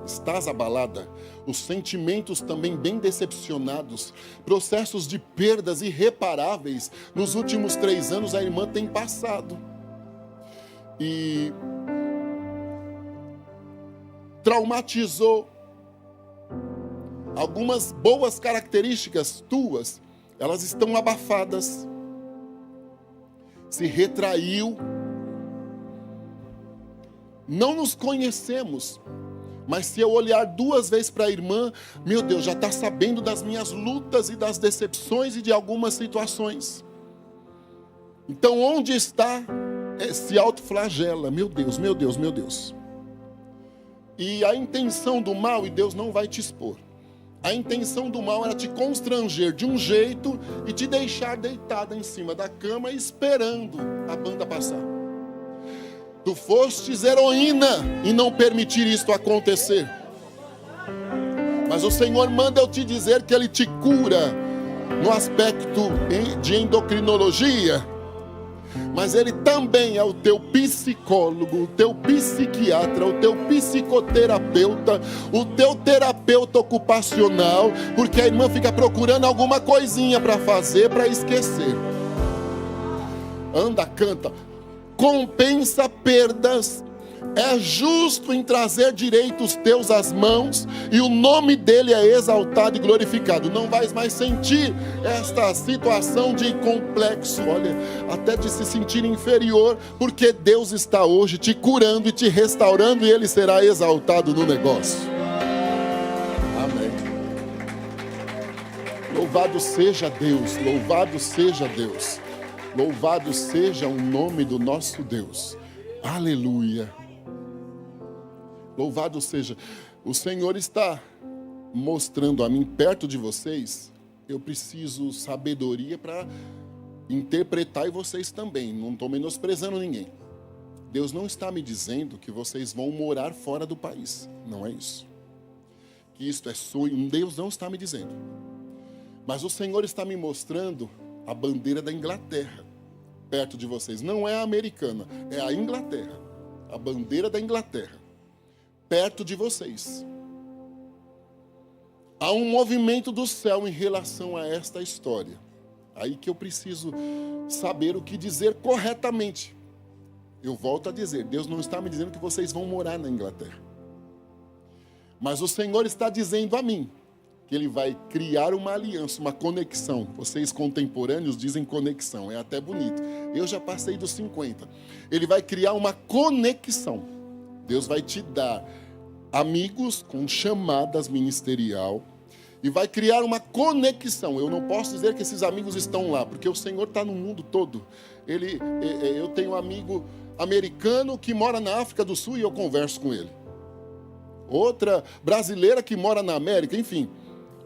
Estás abalada. Os sentimentos também bem decepcionados. Processos de perdas irreparáveis. Nos últimos 3 anos a irmã tem passado. E traumatizou. Algumas boas características tuas, elas estão abafadas. Se retraiu. Não nos conhecemos. Mas se eu olhar 2 vezes para a irmã, meu Deus, já está sabendo das minhas lutas e das decepções e de algumas situações. Então onde está? Se autoflagela. Meu Deus, meu Deus, meu Deus. E a intenção do mal, e Deus não vai te expor. A intenção do mal era te constranger de um jeito e te deixar deitada em cima da cama esperando a banda passar. Tu fostes heroína em não permitir isto acontecer. Mas o Senhor manda eu te dizer que Ele te cura no aspecto de endocrinologia. Mas Ele também é o teu psicólogo, o teu psiquiatra, o teu psicoterapeuta, o teu terapeuta ocupacional, porque a irmã fica procurando alguma coisinha para fazer, para esquecer. Anda, canta. Compensa perdas. É justo em trazer direitos teus às mãos, e o nome dele é exaltado e glorificado. Não vais mais sentir esta situação de complexo, olha, até de se sentir inferior, porque Deus está hoje te curando e te restaurando, e ele será exaltado no negócio. Amém. Louvado seja Deus, louvado seja Deus, louvado seja o nome do nosso Deus. Aleluia. Louvado seja. O Senhor está mostrando a mim, perto de vocês, eu preciso sabedoria para interpretar, e vocês também. Não estou menosprezando ninguém. Deus não está me dizendo que vocês vão morar fora do país. Não é isso. Que isto é sonho. Deus não está me dizendo. Mas o Senhor está me mostrando a bandeira da Inglaterra perto de vocês. Não é a americana, é a Inglaterra. A bandeira da Inglaterra perto de vocês. Há um movimento do céu em relação a esta história. Aí que eu preciso saber o que dizer corretamente. Eu volto a dizer, Deus não está me dizendo que vocês vão morar na Inglaterra. Mas o Senhor está dizendo a mim que Ele vai criar uma aliança, uma conexão. Vocês contemporâneos dizem conexão, é até bonito. Eu já passei dos 50. Ele vai criar uma conexão. Deus vai te dar amigos com chamadas ministerial e vai criar uma conexão. Eu não posso dizer que esses amigos estão lá, porque o Senhor está no mundo todo. Eu tenho um amigo americano que mora na África do Sul e eu converso com ele. Outra brasileira que mora na América, enfim.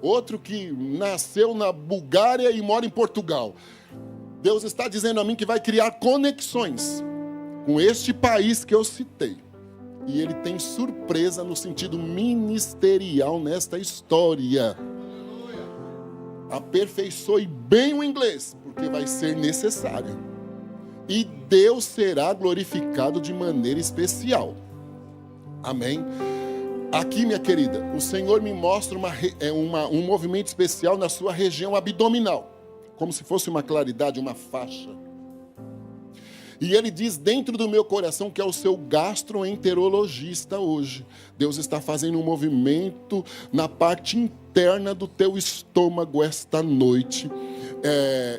Outro que nasceu na Bulgária e mora em Portugal. Deus está dizendo a mim que vai criar conexões com este país que eu citei. E ele tem surpresa no sentido ministerial nesta história. Aperfeiçoe bem o inglês, porque vai ser necessário. E Deus será glorificado de maneira especial. Amém? Aqui, minha querida, o Senhor me mostra um movimento especial na sua região abdominal. Como se fosse uma claridade, uma faixa. E ele diz dentro do meu coração que é o seu gastroenterologista hoje. Deus está fazendo um movimento na parte interna do teu estômago esta noite.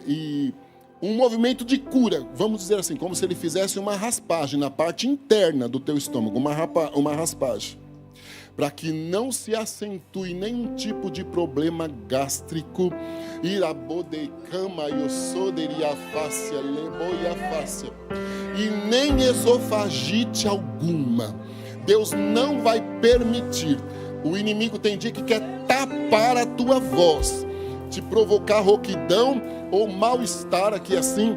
E um movimento de cura, vamos dizer assim, como se ele fizesse uma raspagem na parte interna do teu estômago, uma raspagem. Para que não se acentue nenhum tipo de problema gástrico. E nem esofagite alguma. Deus não vai permitir. O inimigo tem dia que quer tapar a tua voz, te provocar rouquidão ou mal-estar aqui assim,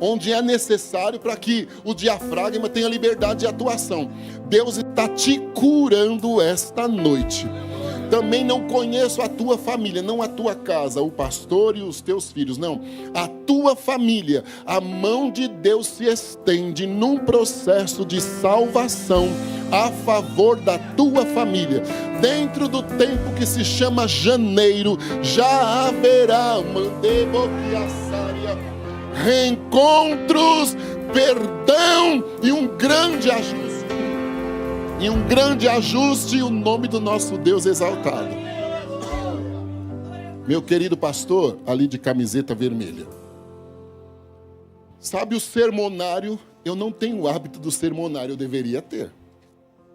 onde é necessário para que o diafragma tenha liberdade de atuação. Deus está te curando esta noite. Também não conheço a tua família, não a tua casa, o pastor e os teus filhos, não. A tua família, a mão de Deus se estende num processo de salvação a favor da tua família. Dentro do tempo que se chama janeiro, já haverá reencontros, perdão e um grande ajuste. E o nome do nosso Deus exaltado. Meu querido pastor, ali de camiseta vermelha. Sabe o sermonário? Eu não tenho o hábito do sermonário, eu deveria ter.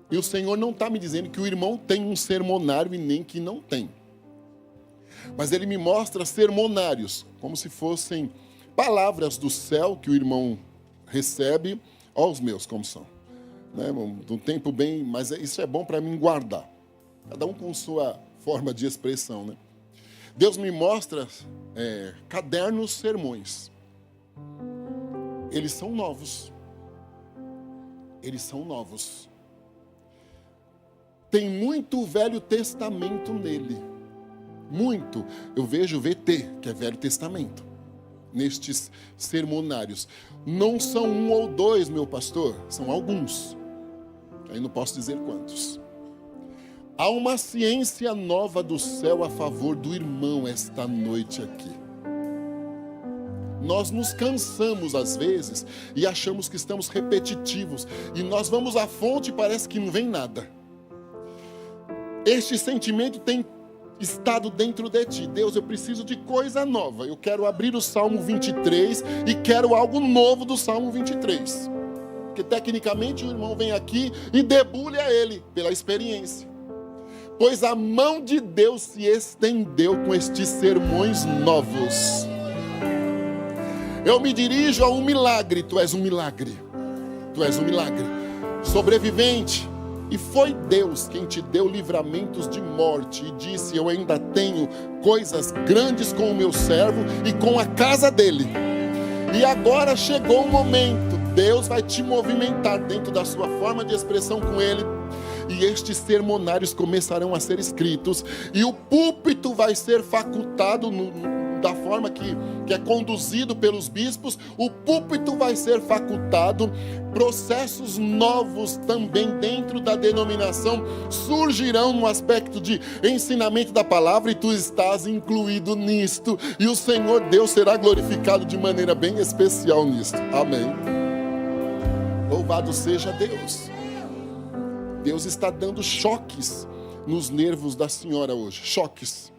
E o Senhor não está me dizendo que o irmão tem um sermonário e nem que não tem. Mas Ele me mostra sermonários, como se fossem palavras do céu que o irmão recebe. Olha os meus como são. De um tempo bem, mas isso é bom para mim guardar. Cada um com sua forma de expressão, né? Deus me mostra cadernos sermões. Eles são novos. Eles são novos. Tem muito Velho Testamento nele. Muito. Eu vejo VT, que é Velho Testamento, nestes sermonários. Não são um ou dois, meu pastor, são alguns. Aí não posso dizer quantos. Há uma ciência nova do céu a favor do irmão esta noite aqui. Nós nos cansamos às vezes e achamos que estamos repetitivos. E nós vamos à fonte e parece que não vem nada. Este sentimento tem estado dentro de ti. Deus, eu preciso de coisa nova. Eu quero abrir o Salmo 23 e quero algo novo do Salmo 23. Porque tecnicamente o irmão vem aqui e debulha ele pela experiência. Pois a mão de Deus se estendeu com estes sermões novos. Eu me dirijo a um milagre. Tu és um milagre. Tu és um milagre. Sobrevivente. E foi Deus quem te deu livramentos de morte e disse: eu ainda tenho coisas grandes com o meu servo e com a casa dele. E agora chegou o momento. Deus vai te movimentar dentro da sua forma de expressão com ele. E estes sermonários começarão a ser escritos. E o púlpito vai ser facultado da forma que é conduzido pelos bispos. O púlpito vai ser facultado. Processos novos também dentro da denominação surgirão no aspecto de ensinamento da palavra. E tu estás incluído nisto. E o Senhor Deus será glorificado de maneira bem especial nisto. Amém. Louvado seja Deus. Deus está dando choques nos nervos da senhora hoje. Choques.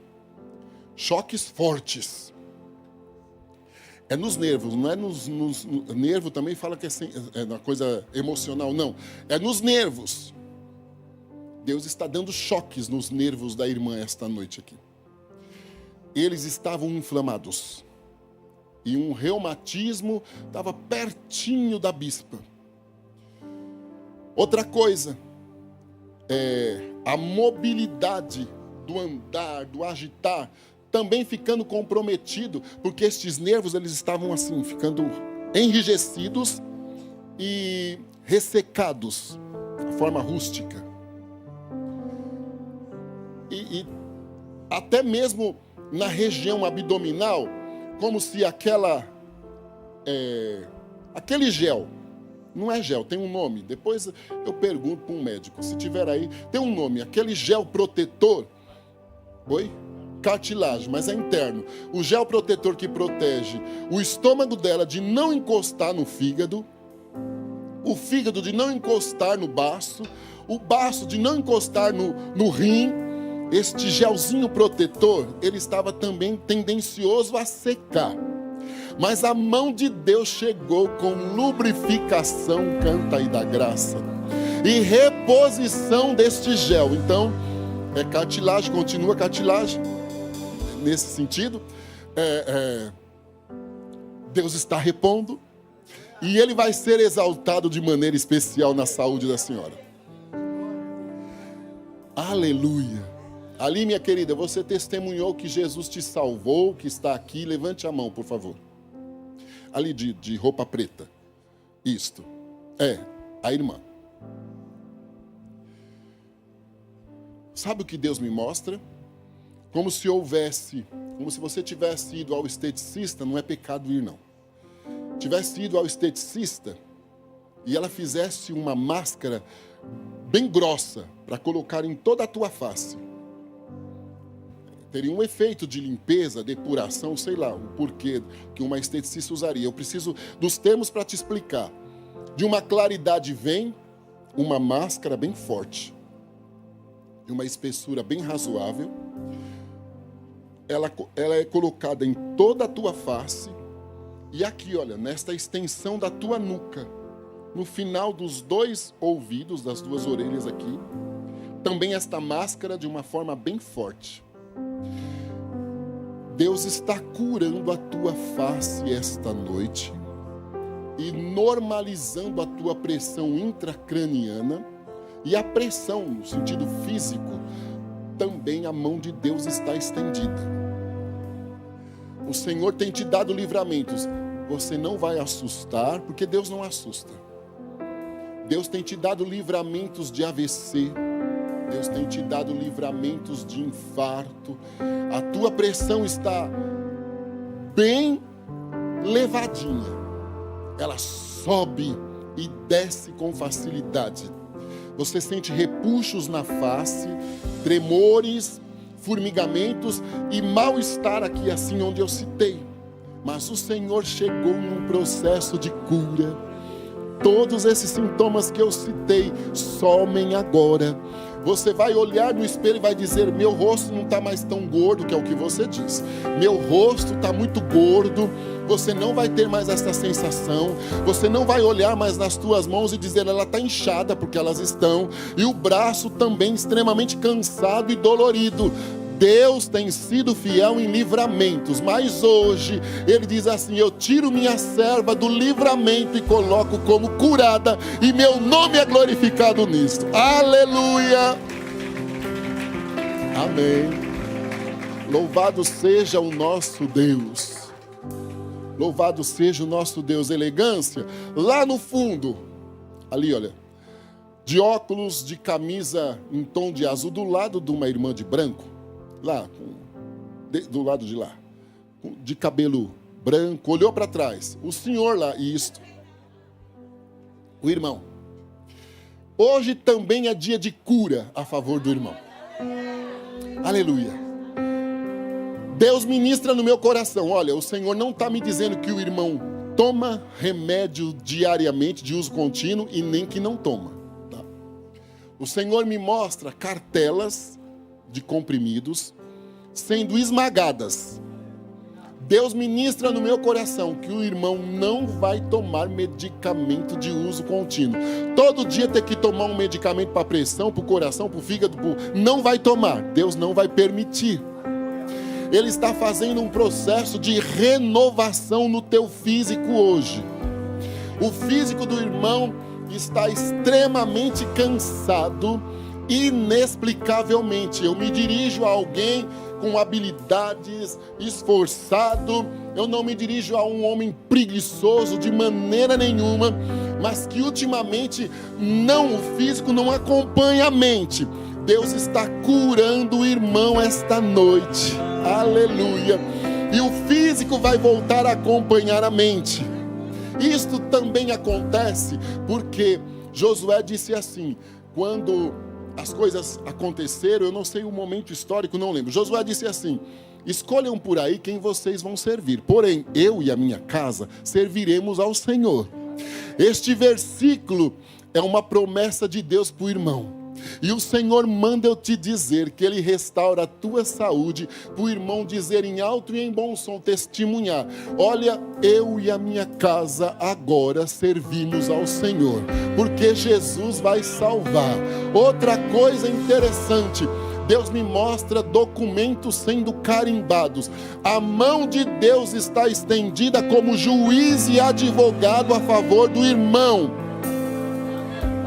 Choques fortes. É nos nervos, não é nos nervo também fala que é uma coisa emocional, não. É nos nervos. Deus está dando choques nos nervos da irmã esta noite aqui. Eles estavam inflamados. E um reumatismo estava pertinho da bispa. Outra coisa, a mobilidade do andar, do agitar, também ficando comprometido, porque estes nervos eles estavam assim, ficando enrijecidos e ressecados. A forma rústica. E até mesmo na região abdominal, como se aquele gel, não é gel, tem um nome, depois eu pergunto para um médico, se tiver aí, tem um nome, aquele gel protetor, cartilagem, mas é interno, o gel protetor que protege o estômago dela de não encostar no fígado, o fígado de não encostar no baço, o baço de não encostar no rim. Este gelzinho protetor, ele estava também tendencioso a secar. Mas a mão de Deus chegou com lubrificação, canta aí da graça, e reposição deste gel. Então, é cartilagem, continua cartilagem. Nesse sentido, Deus está repondo, e Ele vai ser exaltado de maneira especial na saúde da senhora. Aleluia. Ali, minha querida, você testemunhou que Jesus te salvou, que está aqui. Levante a mão, por favor. Ali de roupa preta. Isto. A irmã. Sabe o que Deus me mostra? Como se você tivesse ido ao esteticista, não é pecado ir, não. Tivesse ido ao esteticista e ela fizesse uma máscara bem grossa para colocar em toda a tua face. Teria um efeito de limpeza, depuração, sei lá, o porquê que uma esteticista usaria. Eu preciso dos termos para te explicar. De uma claridade vem uma máscara bem forte, de uma espessura bem razoável. Ela é colocada em toda a tua face e aqui, olha, nesta extensão da tua nuca, no final dos 2 ouvidos, das 2 orelhas aqui, também esta máscara de uma forma bem forte. Deus está curando a tua face esta noite e normalizando a tua pressão intracraniana e a pressão no sentido físico, também a mão de Deus está estendida. O Senhor tem te dado livramentos. Você não vai assustar, porque Deus não assusta. Deus tem te dado livramentos de AVC. Deus tem te dado livramentos de infarto. A tua pressão está bem levadinha. Ela sobe e desce com facilidade. Você sente repuxos na face, tremores, formigamentos e mal-estar aqui assim onde eu citei. Mas o Senhor chegou num processo de cura. Todos esses sintomas que eu citei somem agora. Você vai olhar no espelho e vai dizer: meu rosto não está mais tão gordo, que é o que você diz. Meu rosto está muito gordo. Você não vai ter mais essa sensação. Você não vai olhar mais nas tuas mãos e dizer: ela está inchada, porque elas estão. E o braço também extremamente cansado e dolorido. Deus tem sido fiel em livramentos, mas hoje Ele diz assim: eu tiro minha serva do livramento e coloco como curada, e meu nome é glorificado nisto. Aleluia! Amém. Louvado seja o nosso Deus. Louvado seja o nosso Deus. Elegância, lá no fundo, ali olha, de óculos, de camisa em tom de azul, do lado de uma irmã de branco, lá, do lado de lá, de cabelo branco, olhou para trás, o senhor lá, e isto, o irmão. Hoje também é dia de cura a favor do irmão. Aleluia. Deus ministra no meu coração. Olha, o Senhor não está me dizendo que o irmão toma remédio diariamente de uso contínuo e nem que não toma. Tá? O Senhor me mostra cartelas de comprimidos sendo esmagadas. Deus ministra no meu coração que o irmão não vai tomar medicamento de uso contínuo. Todo dia ter que tomar um medicamento para pressão, para o coração, para o fígado, não vai tomar. Deus não vai permitir. Ele está fazendo um processo de renovação no teu físico hoje. O físico do irmão está extremamente cansado, inexplicavelmente. Eu me dirijo a alguém com habilidades, esforçado. Eu não me dirijo a um homem preguiçoso de maneira nenhuma. mas que ultimamente o físico não acompanha a mente. Deus está curando o irmão esta noite. Aleluia. E o físico vai voltar a acompanhar a mente. Isto também acontece porque Josué disse assim, quando as coisas aconteceram, eu não sei o momento histórico, não lembro. Josué disse assim: escolham por aí quem vocês vão servir, porém eu e a minha casa serviremos ao Senhor. Este versículo é uma promessa de Deus para o irmão. E o Senhor manda eu te dizer que Ele restaura a tua saúde, para o irmão dizer em alto e em bom som, testemunhar: olha, eu e a minha casa agora servimos ao Senhor, porque Jesus vai salvar. Outra coisa interessante, Deus me mostra documentos sendo carimbados. A mão de Deus está estendida como juiz e advogado a favor do irmão.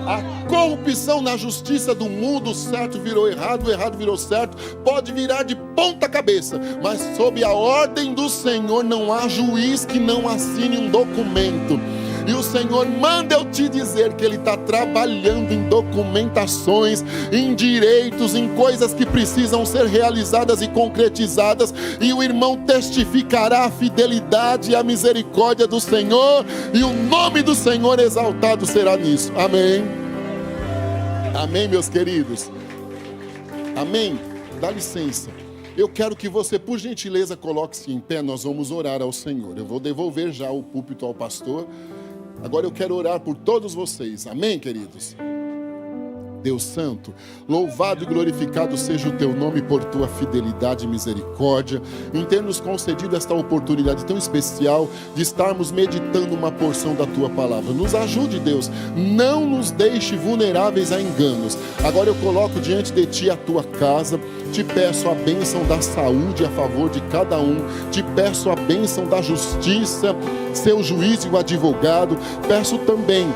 A corrupção na justiça do mundo, o certo virou errado, o errado virou certo, pode virar de ponta cabeça, mas sob a ordem do Senhor não há juiz que não assine um documento. E o Senhor manda eu te dizer que Ele está trabalhando em documentações, em direitos, em coisas que precisam ser realizadas e concretizadas. E o irmão testificará a fidelidade e a misericórdia do Senhor. E o nome do Senhor exaltado será nisso. Amém. Amém, meus queridos. Amém. Dá licença. Eu quero que você, por gentileza, coloque-se em pé. Nós vamos orar ao Senhor. Eu vou devolver já o púlpito ao pastor. Agora eu quero orar por todos vocês. Amém, queridos? Deus Santo, louvado e glorificado seja o Teu nome por Tua fidelidade e misericórdia, em ter nos concedido esta oportunidade tão especial de estarmos meditando uma porção da Tua palavra. Nos ajude, Deus, não nos deixe vulneráveis a enganos. Agora eu coloco diante de Ti a Tua casa, te peço a bênção da saúde a favor de cada um, te peço a bênção da justiça, seu juiz e o advogado, peço também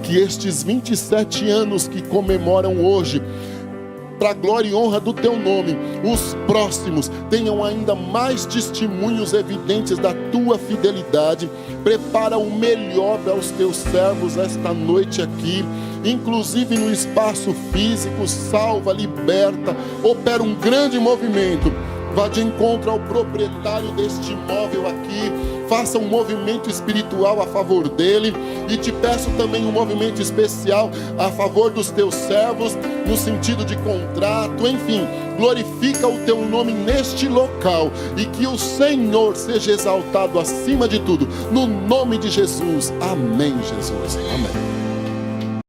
que estes 27 anos que comemoram hoje, para a glória e honra do Teu nome, os próximos tenham ainda mais testemunhos evidentes da Tua fidelidade. Prepara o melhor para os Teus servos esta noite aqui, inclusive no espaço físico. Salva, liberta, opera um grande movimento. Vá de encontro ao proprietário deste imóvel aqui, faça um movimento espiritual a favor dele, e te peço também um movimento especial a favor dos teus servos, no sentido de contrato, enfim, glorifica o teu nome neste local, e que o Senhor seja exaltado acima de tudo, no nome de Jesus. Amém, Jesus. Amém.